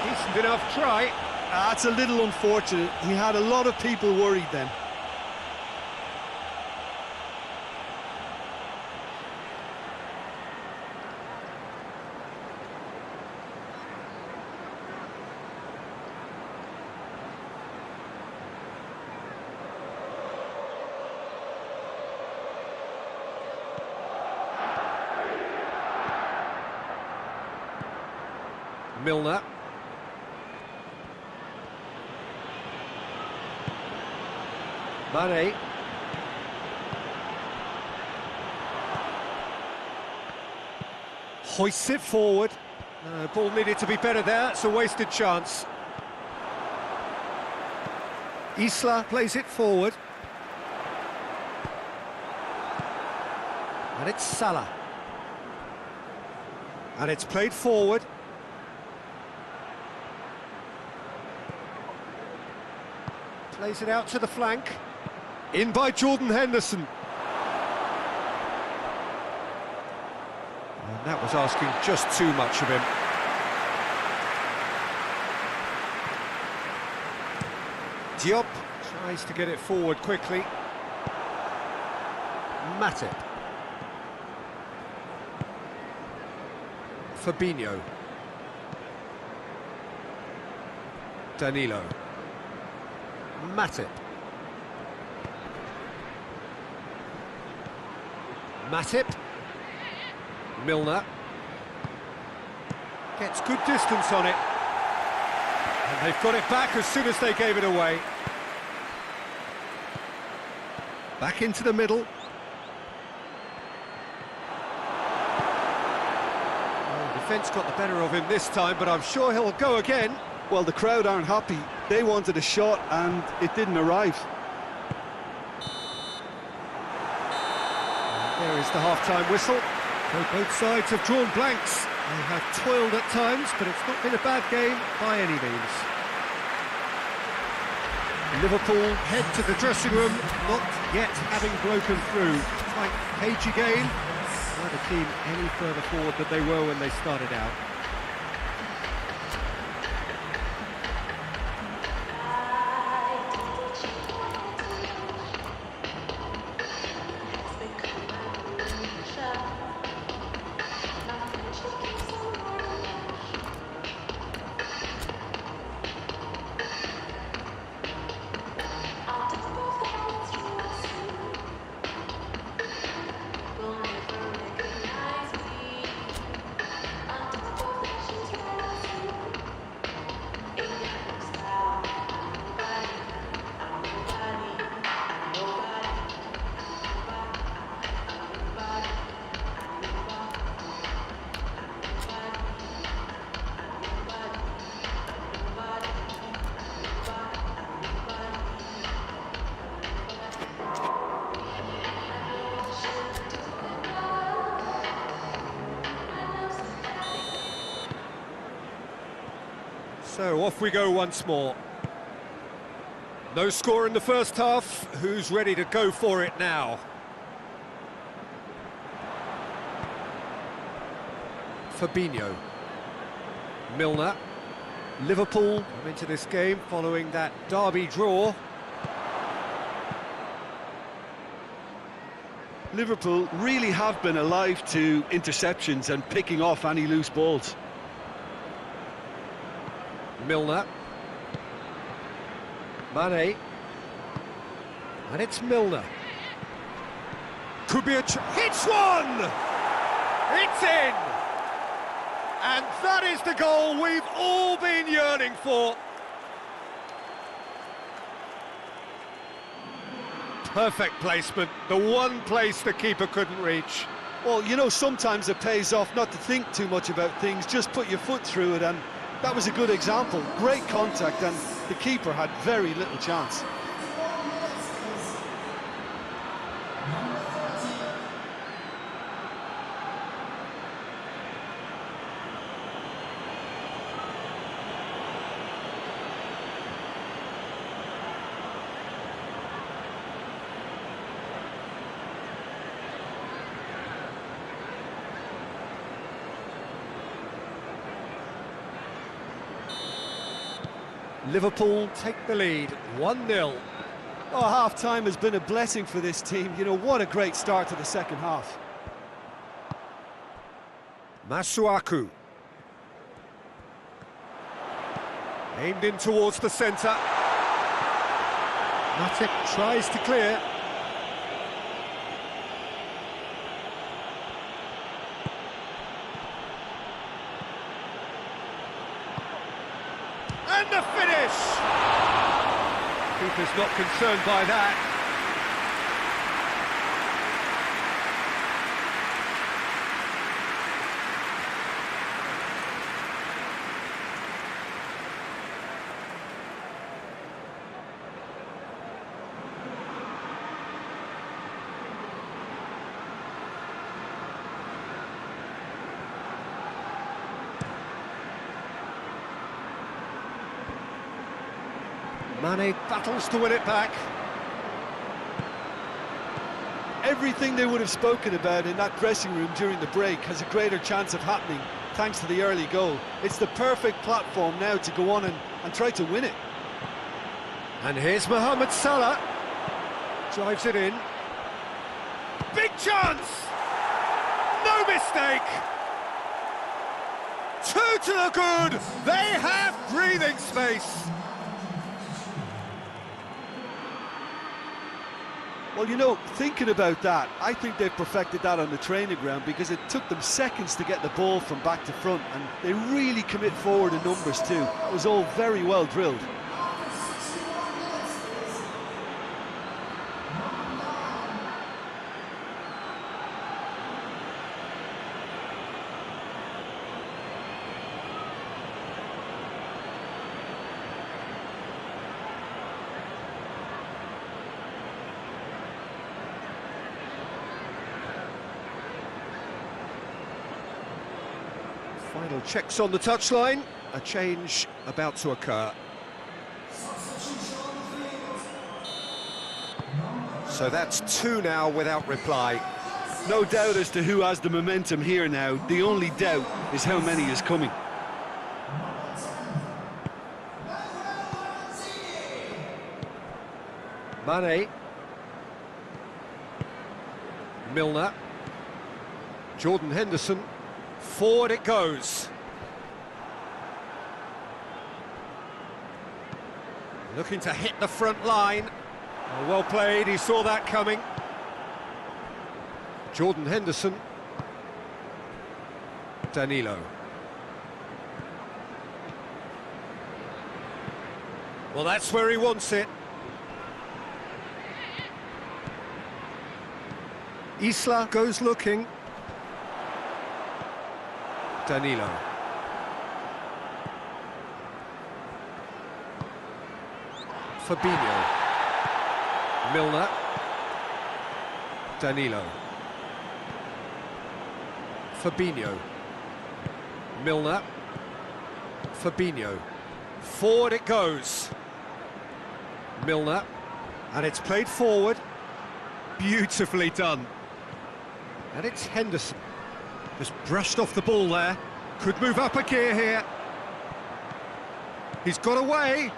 Decent enough try. That's a little unfortunate. He had a lot of people worried then. Milner. Mane. Hoists it forward. Ball needed to be better there, it's a wasted chance. Isla plays it forward. And it's Salah. And it's played forward. Plays it out to the flank. In by Jordan Henderson. And that was asking just too much of him. Diop tries to get it forward quickly. Matip. Fabinho. Danilo. Matip. Matip. Milner. Gets good distance on it. And they've got it back as soon as they gave it away. Back into the middle. Well, the defence got the better of him this time, but I'm sure he'll go again. Well, the crowd aren't happy. They wanted a shot and it didn't arrive. There is the half-time whistle. So both sides have drawn blanks. They have toiled at times, but it's not been a bad game by any means. Liverpool head to the dressing room, not yet having broken through. Tight, cagey game. Neither team any further forward than they were when they started out. So off we go once more. No score in the first half. Who's ready to go for it now? Fabinho. Milner. Liverpool come into this game following that derby draw. Liverpool really have been alive to interceptions and picking off any loose balls. Milner. Mane. And it's Milner. Could be a hits one! It's in! And that is the goal we've all been yearning for. Perfect placement, the one place the keeper couldn't reach. Well, you know, sometimes it pays off not to think too much about things, just put your foot through it, and that was a good example. Great contact, and the keeper had very little chance. Liverpool take the lead, 1-0. Oh, half-time has been a blessing for this team. You know, what a great start to the second half. Masuaku. Aimed in towards the centre. Matip tries to clear. And the finish! Keeper's not concerned by that. Mane battles to win it back. Everything they would have spoken about in that dressing room during the break has a greater chance of happening thanks to the early goal. It's the perfect platform now to go on and try to win it. And here's Mohamed Salah. Drives it in. Big chance! No mistake! Two to the good! They have breathing space! Well, you know, thinking about that, I think they've perfected that on the training ground because it took them seconds to get the ball from back to front, and they really commit forward in numbers too. It was all very well drilled. Final checks on the touchline. A change about to occur. So that's two now without reply. No doubt as to who has the momentum here now. The only doubt is how many is coming. Mane. Milner. Jordan Henderson. Forward it goes. Looking to hit the front line. Oh, well played, he saw that coming. Jordan Henderson. Danilo. Well, that's where he wants it. Isla goes looking. Danilo. Fabinho. Milner. Danilo. Fabinho. Milner. Fabinho. Forward it goes. Milner. And it's played forward. Beautifully done. And it's Henderson. Just brushed off the ball there. Could move up a gear here. He's got away.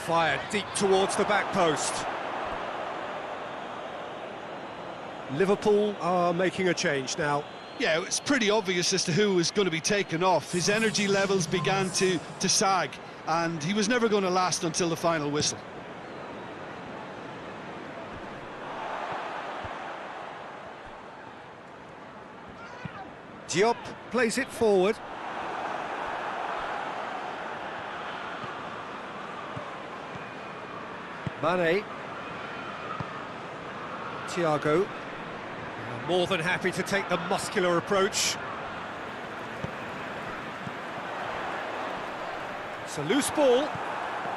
Fired deep towards the back post. Liverpool are making a change now. Yeah, it's pretty obvious as to who was going to be taken off. His energy levels began to sag, and he was never going to last until the final whistle. Diop plays it forward. Mane. Thiago. More than happy to take the muscular approach. It's a loose ball.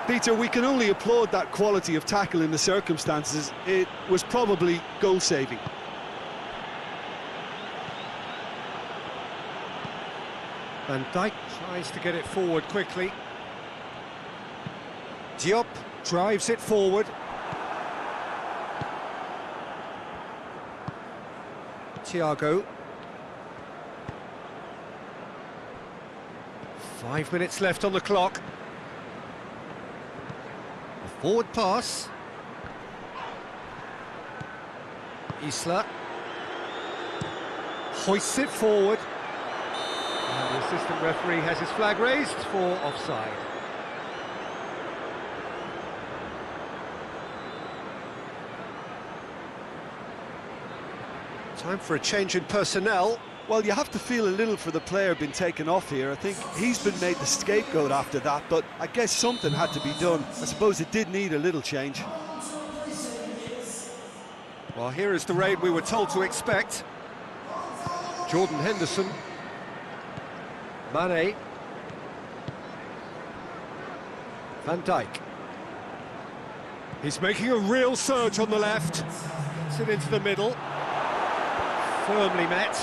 Peter, we can only applaud that quality of tackle in the circumstances. It was probably goal-saving. Van Dijk tries to get it forward quickly. Diop drives it forward. Thiago. 5 minutes left on the clock. A forward pass. Isla. Hoists it forward. And the assistant referee has his flag raised for offside. Time for a change in personnel. Well, you have to feel a little for the player being taken off here. I think he's been made the scapegoat after that, but I guess something had to be done. I suppose it did need a little change. Well, here is the raid we were told to expect. Jordan Henderson. Mane. Van Dijk. He's making a real surge on the left. Gets it into the middle. Firmly met.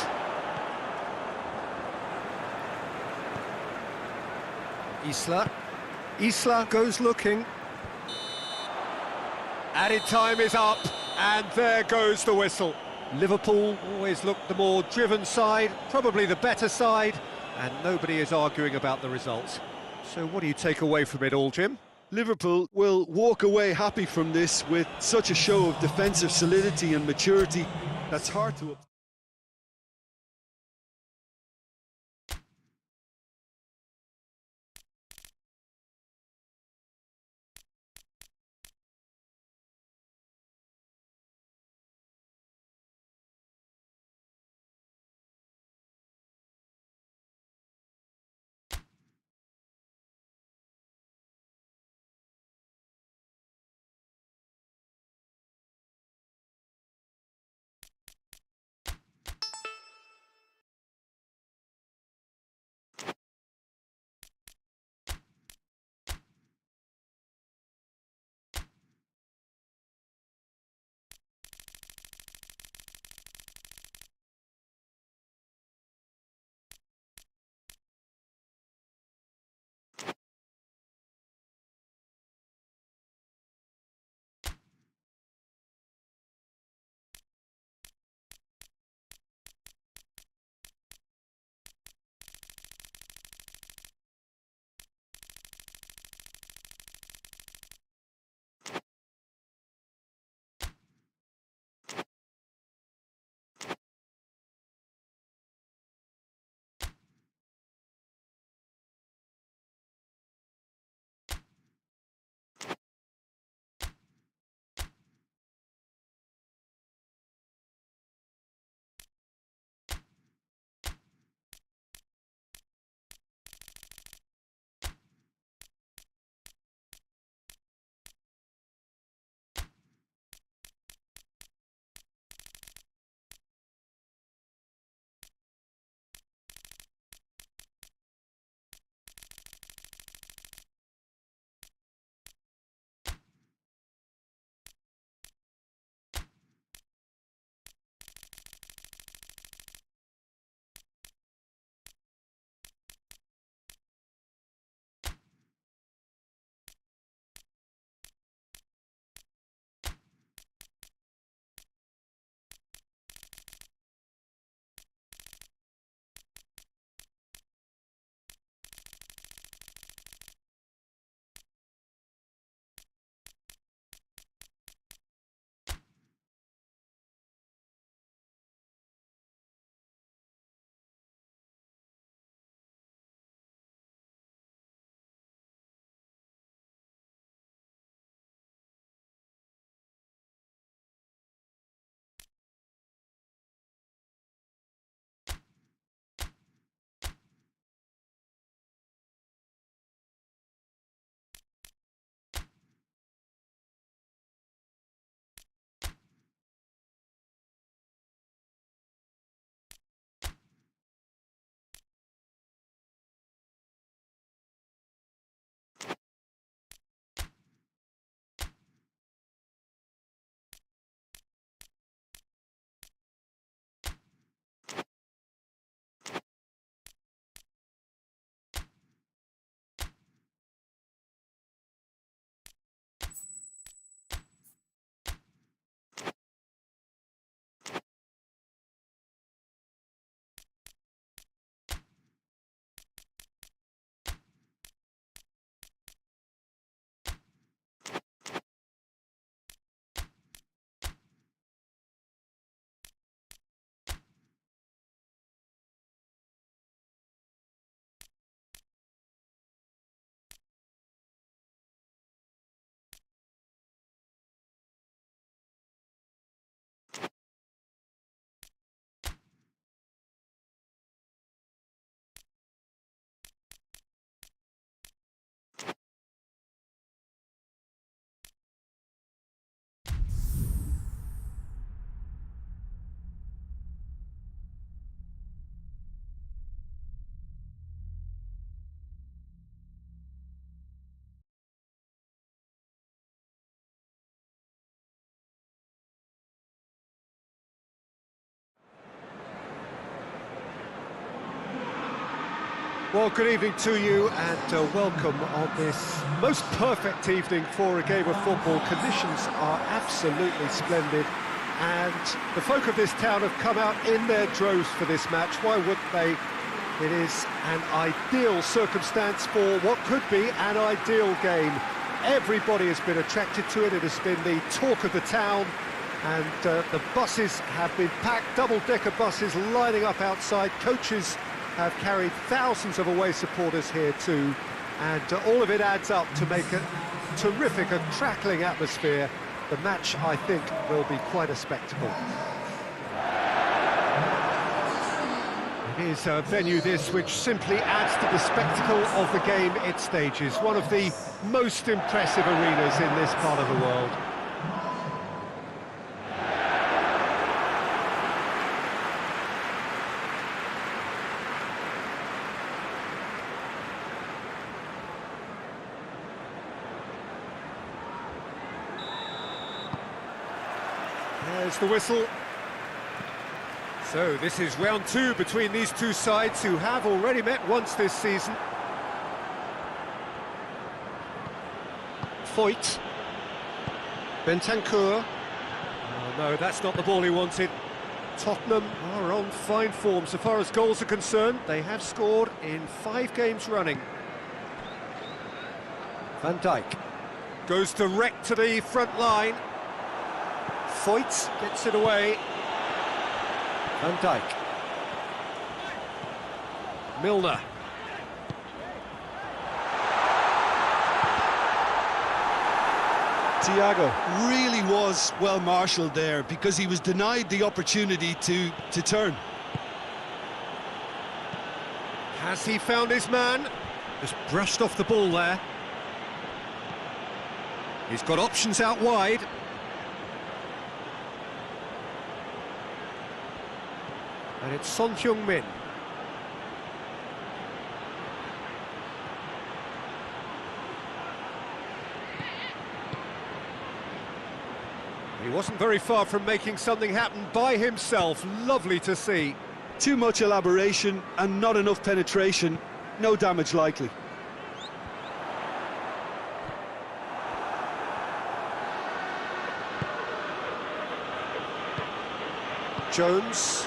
Isla goes looking. Added time is up, and there goes the whistle. Liverpool always looked the more driven side, probably the better side, and nobody is arguing about the results. So what do you take away from it all, Jim? Liverpool will walk away happy from this with such a show of defensive solidity and maturity that's hard to... Well, good evening to you and welcome on this most perfect evening for a game of football. Conditions are absolutely splendid and the folk of this town have come out in their droves for this match. Why wouldn't they? It is an ideal circumstance for what could be an ideal game. Everybody has been attracted to it. It has been the talk of the town, and the buses have been packed, double-decker buses lining up outside. Coaches have carried thousands of away supporters here too, and all of it adds up to make a terrific, a crackling atmosphere. The match, I think, will be quite a spectacle. It is a venue, this, which simply adds to the spectacle of the game it stages. One of the most impressive arenas in this part of the world. There's the whistle. So this is round two between these two sides who have already met once this season. Foyt. Bentancur. Oh no, that's not the ball he wanted. Tottenham are on fine form so far as goals are concerned. They have scored in 5 games running. Van Dijk goes direct to the front line. Foyt gets it away. Van Dijk. Milner. Thiago really was well marshalled there because he was denied the opportunity to turn. Has he found his man? Just brushed off the ball there. He's got options out wide. And it's Son Heung-min. He wasn't very far from making something happen by himself. Lovely to see. Too much elaboration and not enough penetration. No damage likely. Jones.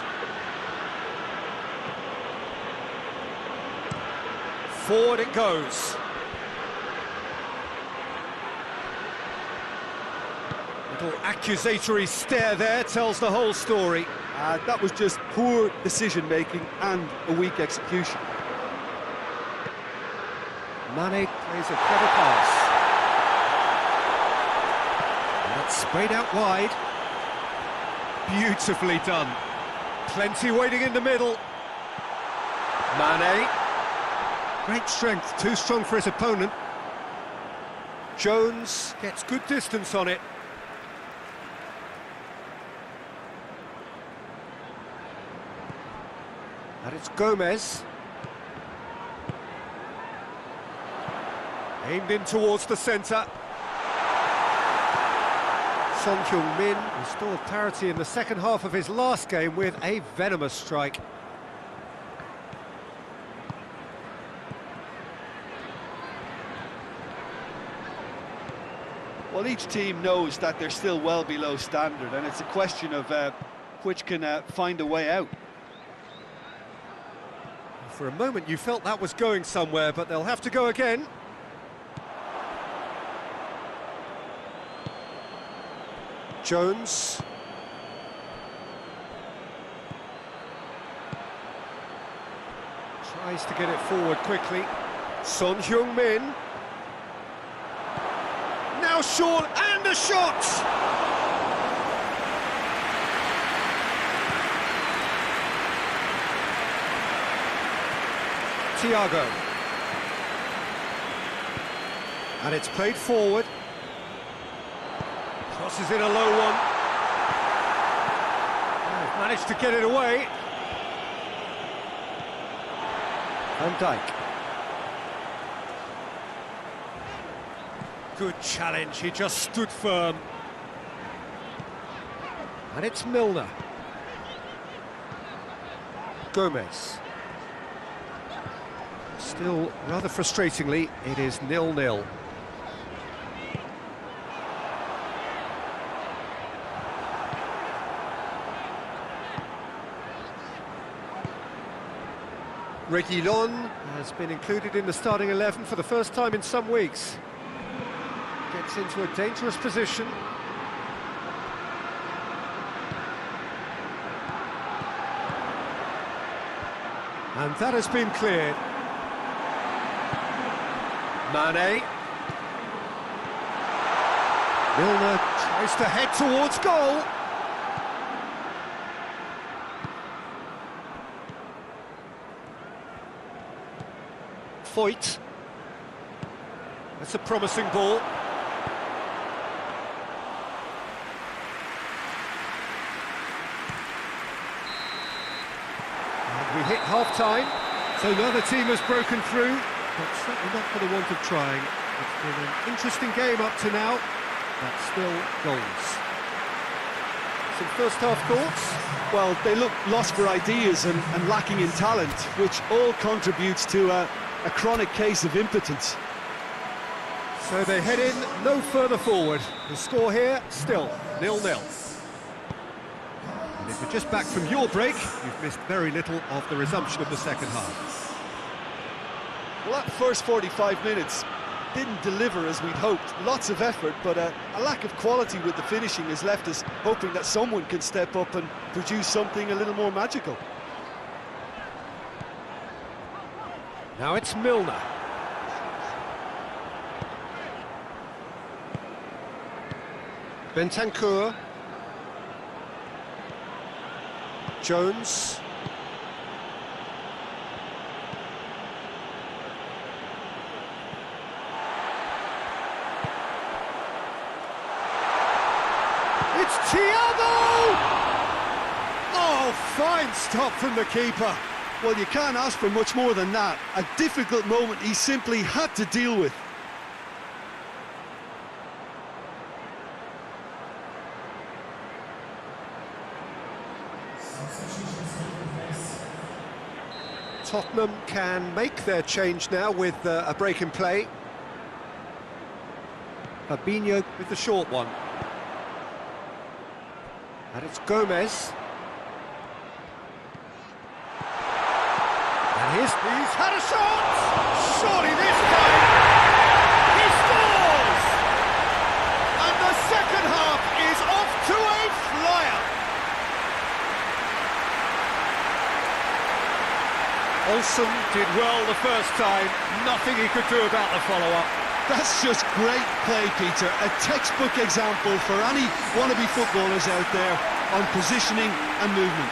Forward it goes. Little accusatory stare there tells the whole story. That was just poor decision-making and a weak execution. Mane plays a clever pass. And it's sprayed out wide. Beautifully done. Plenty waiting in the middle. Mane. Great strength, too strong for his opponent. Jones gets good distance on it. And it's Gomez. Aimed in towards the centre. Son Heung-min restored parity in the second half of his last game with a venomous strike. Well, each team knows that they're still well below standard, and it's a question of which can find a way out. For a moment you felt that was going somewhere, but they'll have to go again. Jones. Tries to get it forward quickly. Son Heung-min. Now short, and a shot! Thiago. And it's played forward. Crosses in a low one. Oh, managed to get it away. Van Dijk. Good challenge, he just stood firm. And it's Milner. Gomez. Still, rather frustratingly, it is 0-0. Reguilon has been included in the starting 11 for the first time in some weeks. Gets into a dangerous position. And that has been cleared. Mane. Milner tries to head towards goal. Foyt. That's a promising ball. And we hit half-time, so another team has broken through, but certainly not for the want of trying. It's been an interesting game up to now, but still goals. Some first-half thoughts? Well, they look lost for ideas and lacking in talent, which all contributes to a chronic case of impotence. So they head in no further forward. The score here, still 0-0. And if you're just back from your break, you've missed very little of the resumption of the second half. Well, that first 45 minutes didn't deliver as we'd hoped. Lots of effort, but a lack of quality with the finishing has left us hoping that someone can step up and produce something a little more magical. Now it's Milner. Bentancur. Jones. It's Thiago! Oh, fine stop from the keeper. Well, you can't ask for much more than that. A difficult moment he simply had to deal with. Tottenham can make their change now with a break in play. Fabinho with the short one. And it's Gomez. And he's had a shot! Surely this time he scores! And the second half is off to a flyer! Olsen did well the first time, nothing he could do about the follow-up. That's just great play, Peter. A textbook example for any wannabe footballers out there on positioning and movement.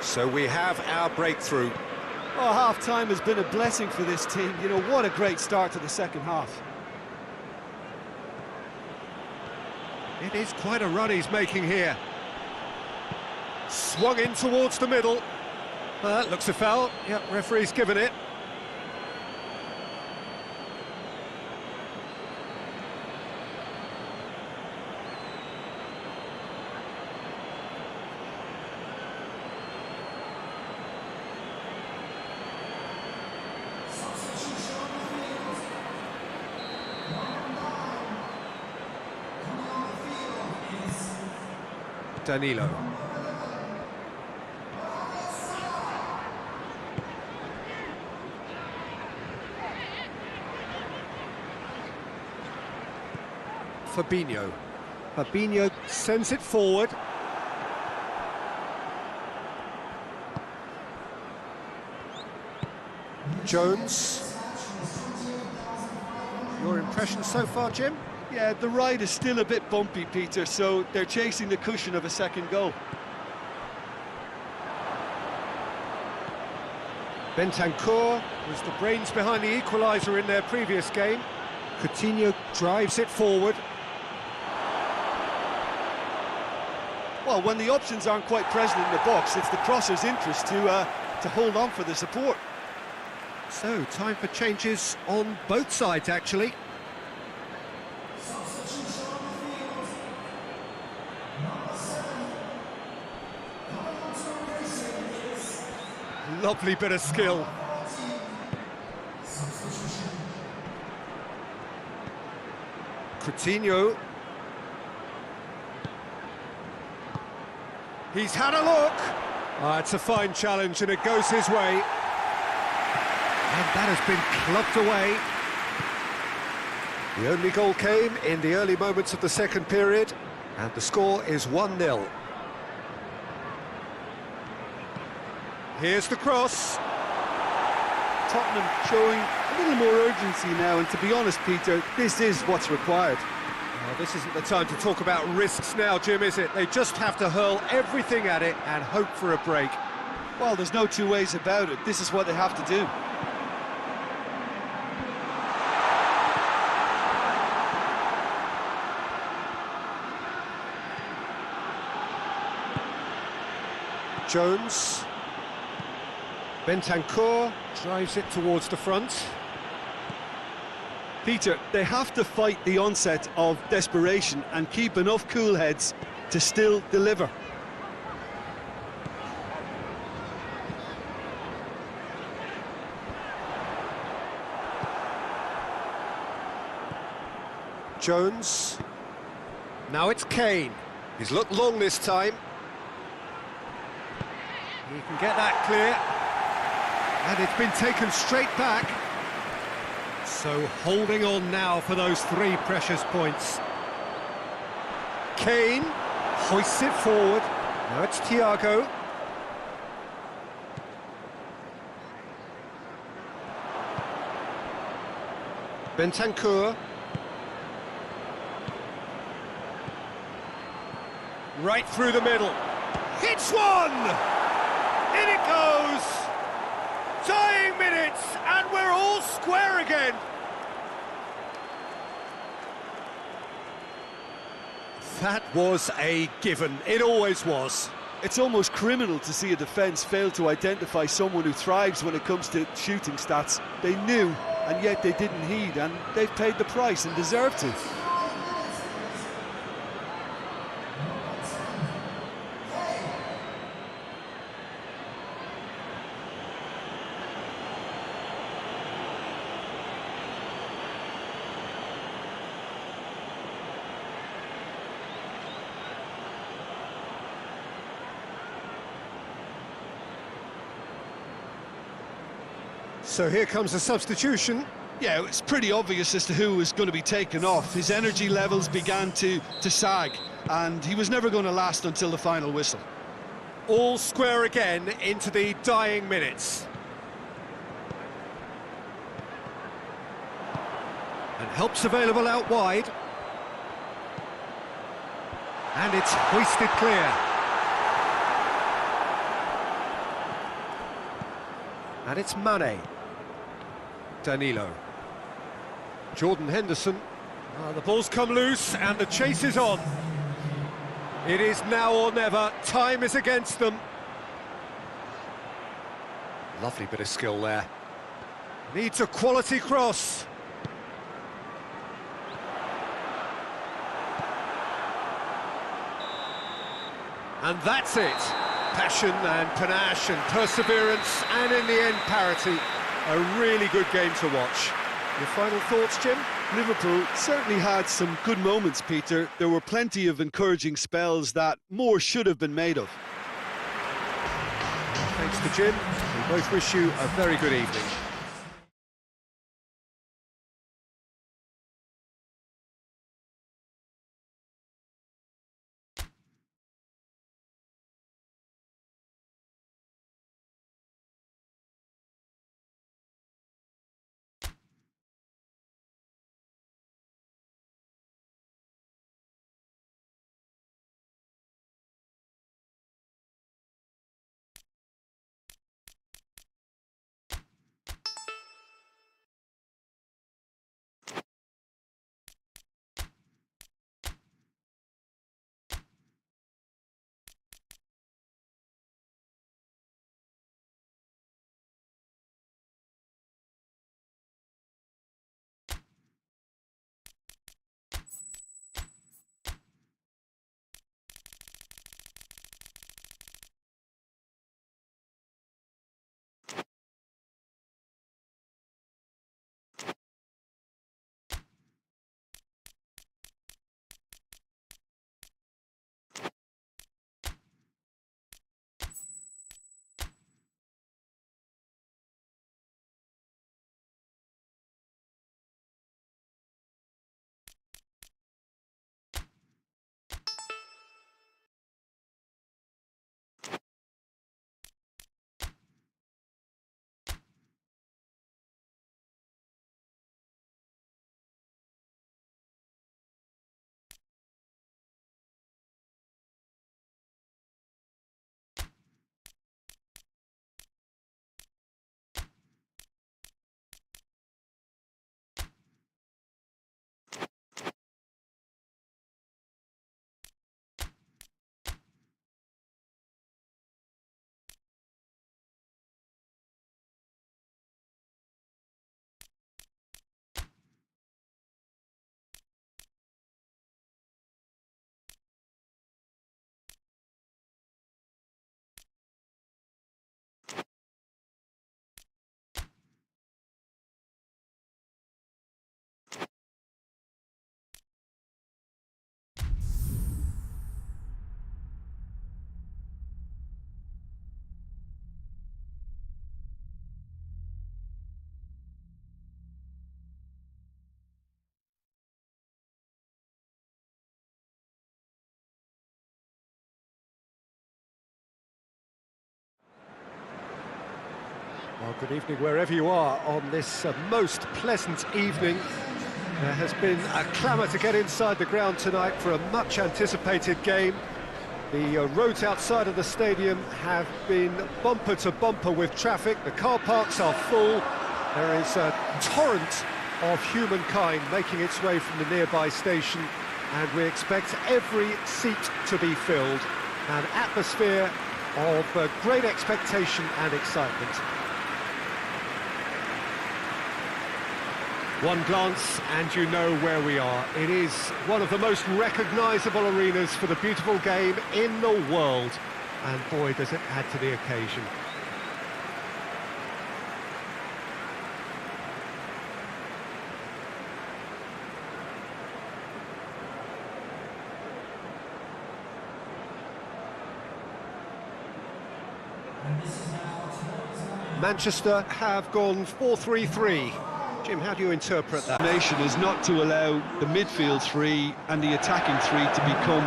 So we have our breakthrough. Oh, half-time has been a blessing for this team. You know, what a great start to the second half. It is quite a run he's making here. Swung in towards the middle. Looks a foul. Yep, referee's given it. Danilo. Fabinho. Fabinho sends it forward. Jones. Your impression so far, Jim? Yeah, the ride is still a bit bumpy, Peter, so they're chasing the cushion of a second goal. Bentancur was the brains behind the equaliser in their previous game. Coutinho drives it forward. Well, when the options aren't quite present in the box, it's the crosser's interest to hold on for the support. So, time for changes on both sides, actually. Lovely bit of skill. Coutinho. He's had a look. It's a fine challenge and it goes his way. And that has been clubbed away. The only goal came in the early moments of the second period, and the score is 1-0. Here's the cross. Tottenham showing a little more urgency now, and to be honest, Peter, this is what's required. This isn't the time to talk about risks now, Jim, is it? They just have to hurl everything at it and hope for a break. Well, there's no two ways about it. This is what they have to do. Jones. Bentancur drives it towards the front. Peter, they have to fight the onset of desperation and keep enough cool heads to still deliver. Jones. Now it's Kane. He's looked long this time. He can get that clear. And it's been taken straight back. So holding on now for those 3 precious points. Kane hoists it forward. Now it's Thiago. Bentancur. Right through the middle. Hits one! In it goes! Tying minutes, and we're all square again. That was a given. It always was. It's almost criminal to see a defence fail to identify someone who thrives when it comes to shooting stats. They knew, and yet they didn't heed, and they've paid the price and deserve to. So here comes a substitution. Yeah, it's pretty obvious as to who was going to be taken off. His energy levels began to sag, and he was never going to last until the final whistle. All square again into the dying minutes. And help's available out wide. And it's hoisted clear. And it's Mane. Danilo. Jordan Henderson. The ball's come loose and the chase is on. It is now or never. Time is against them. Lovely bit of skill there. Needs a quality cross. And that's it. Passion and panache and perseverance, and in the end parity. A really good game to watch. Your final thoughts, Jim? Liverpool certainly had some good moments, Peter. There were plenty of encouraging spells that more should have been made of. Thanks to Jim. We both wish you a very good evening. Well, good evening wherever you are on this most pleasant evening. There has been a clamour to get inside the ground tonight for a much-anticipated game. The roads outside of the stadium have been bumper to bumper with traffic. The car parks are full. There is a torrent of humankind making its way from the nearby station, and we expect every seat to be filled. An atmosphere of great expectation and excitement. One glance and you know where we are. It is one of the most recognisable arenas for the beautiful game in the world. And boy, does it add to the occasion. Manchester have gone 4-3-3. Jim, how do you interpret that? The nation is not to allow the midfield three and the attacking three to become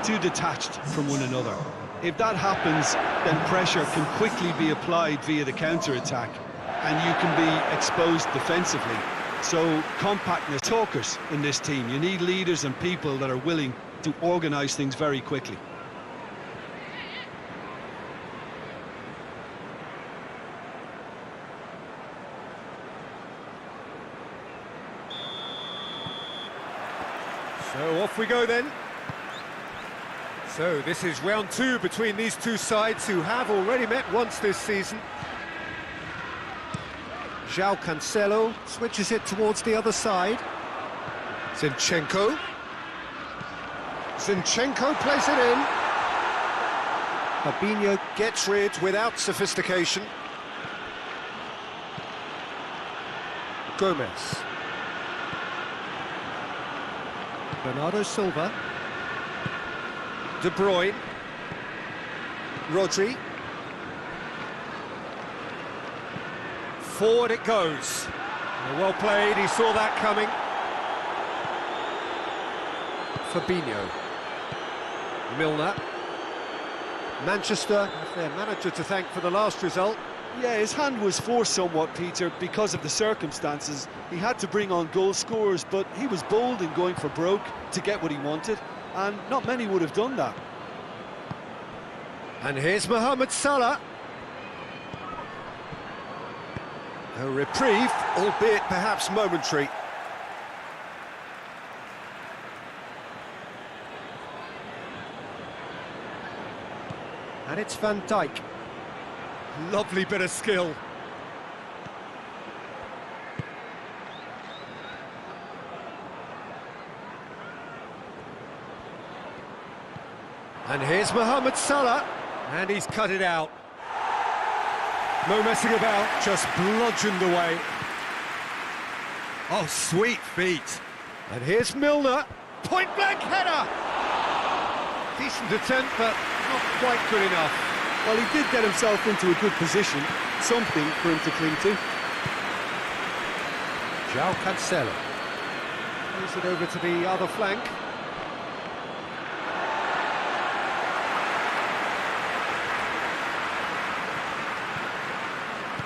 too detached from one another. If that happens, then pressure can quickly be applied via the counter-attack, and you can be exposed defensively. So compactness, talkers in this team. You need leaders and people that are willing to organise things very quickly. So off we go then. So this is round two between these two sides who have already met once this season. João Cancelo switches it towards the other side. Zinchenko. Zinchenko plays it in. Fabinho gets rid without sophistication. Gomez. Bernardo Silva. De Bruyne. Rodri. Forward it goes. Well played, he saw that coming. Fabinho. Milner. Manchester have their manager to thank for the last result. Yeah, his hand was forced somewhat, Peter, because of the circumstances. He had to bring on goal scorers, but he was bold in going for broke to get what he wanted, and not many would have done that. And here's Mohamed Salah. A reprieve, albeit perhaps momentary. And it's Van Dijk. Lovely bit of skill. And here's Mohamed Salah, and he's cut it out. No messing about, just bludgeoned away. Oh, sweet feet. And here's Milner, point-blank header. Decent attempt, but not quite good enough. Well, he did get himself into a good position, something for him to cling to. João Cancelo. Plays it over to the other flank.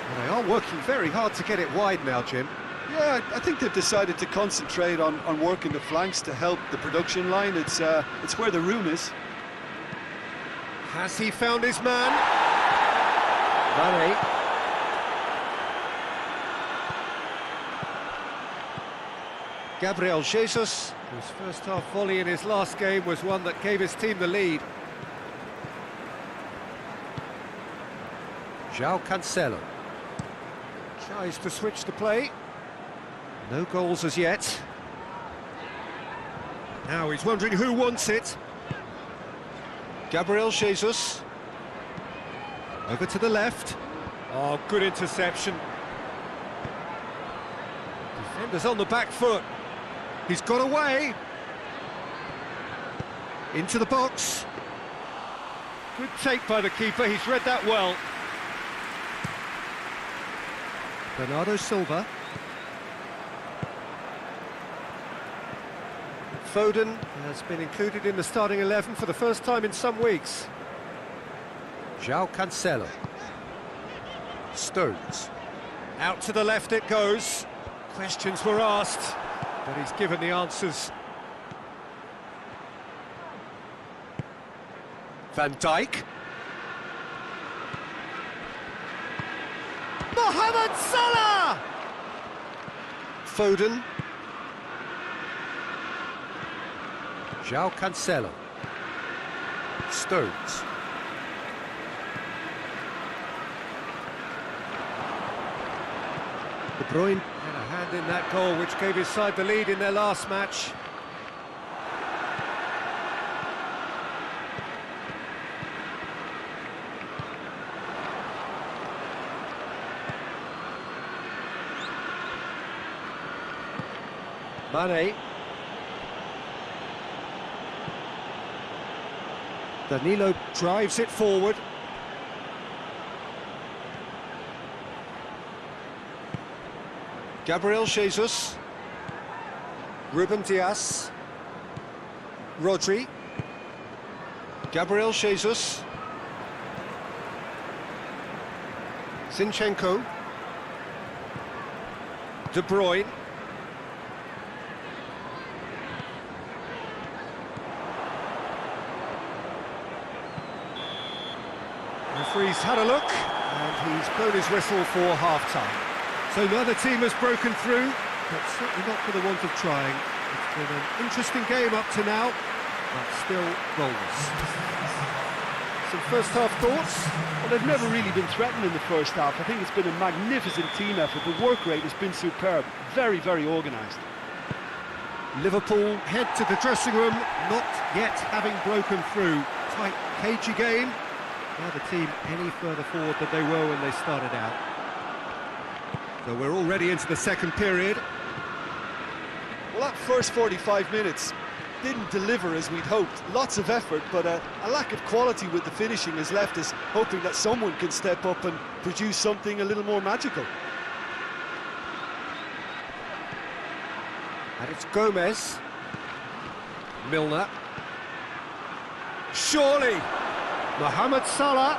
Well, they are working very hard to get it wide now, Jim. Yeah, I think they've decided to concentrate on working the flanks to help the production line. It's where the room is. Has he found his man? Mane. Gabriel Jesus, whose first half volley in his last game was one that gave his team the lead. João Cancelo. Tries to switch the play. No goals as yet. Now he's wondering who wants it. Gabriel Jesus. Over to the left. Oh, good interception. Defender's on the back foot. He's got away. Into the box. Good take by the keeper, he's read that well. Bernardo Silva. Foden has been included in the starting 11 for the first time in some weeks. João Cancelo. Stones. Out to the left it goes. Questions were asked, but he's given the answers. Van Dijk. Mohamed Salah! Foden. João Cancelo. Stones. De Bruyne had a hand in that goal which gave his side the lead in their last match. Mane. Danilo drives it forward. Gabriel Jesus. Ruben Dias. Rodri. Gabriel Jesus. Zinchenko. De Bruyne. Referee's had a look, and he's blown his whistle for half-time. So neither team has broken through, but certainly not for the want of trying. It's been an interesting game up to now, but still goalless. Some first-half thoughts? Well, they've never really been threatened in the first half. I think it's been a magnificent team effort. The work rate has been superb. Very, very organised. Liverpool head to the dressing room, not yet having broken through. Tight, cagey game. Now the team any further forward than they were when they started out. So we're already into the second period. Well, that first 45 minutes didn't deliver as we'd hoped. Lots of effort, but a lack of quality with the finishing has left us hoping that someone can step up and produce something a little more magical. And it's Gomez. Milner. Surely! Mohamed Salah.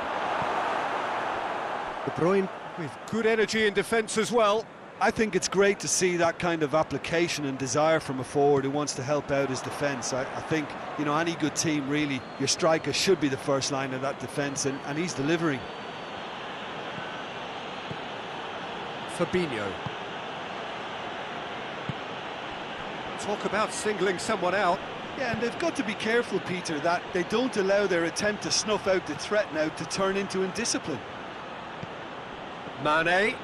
De Bruyne with good energy in defence as well. I think it's great to see that kind of application and desire from a forward who wants to help out his defence. I think, you know, any good team, really, your striker should be the first line of that defence, and he's delivering. Fabinho. Talk about singling someone out. Yeah, and they've got to be careful, Peter, that they don't allow their attempt to snuff out the threat now to turn into indiscipline. Mane.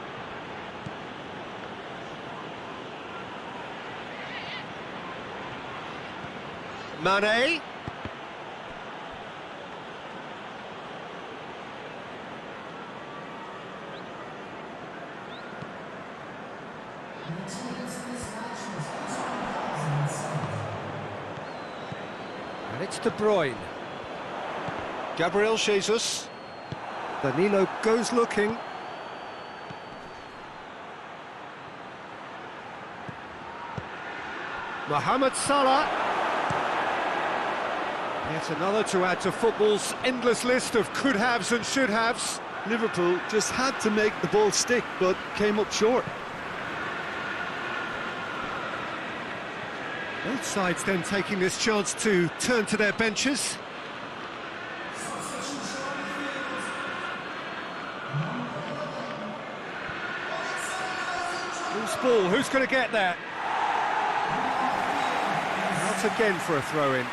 Mane. And it's De Bruyne. Gabriel Jesus. Danilo goes looking. Mohamed Salah. Yet another to add to football's endless list of could-haves and should-haves. Liverpool just had to make the ball stick, but came up short. Both sides then taking this chance to turn to their benches. Loose ball, who's going to get that? Out again for a throw-in.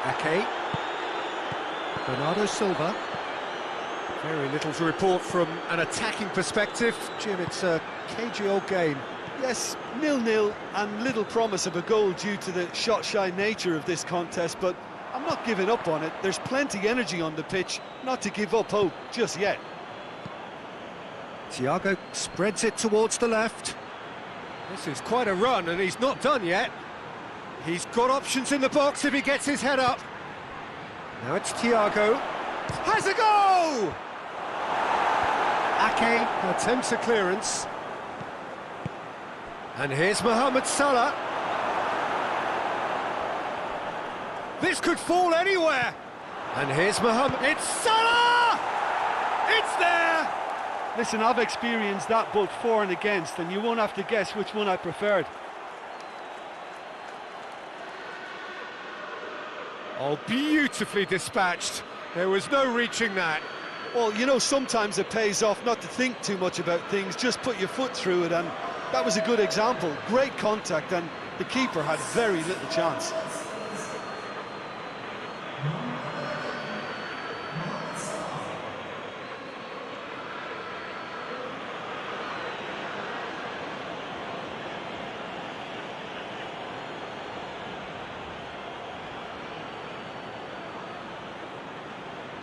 Ake. Bernardo Silva. Very little to report from an attacking perspective. Jim, it's a cagey old game. Yes, 0-0 and little promise of a goal due to the shot-shy nature of this contest, but I'm not giving up on it. There's plenty energy on the pitch, not to give up hope just yet. Thiago spreads it towards the left. This is quite a run, and he's not done yet. He's got options in the box if he gets his head up. Now it's Thiago. Has a go! Ake attempts a clearance. And here's Mohamed Salah. This could fall anywhere. And here's Mohamed. It's Salah! It's there! Listen, I've experienced that both for and against, and you won't have to guess which one I preferred. Oh, beautifully dispatched. There was no reaching that. Well, you know, sometimes it pays off not to think too much about things, just put your foot through it, and that was a good example. Great contact, and the keeper had very little chance.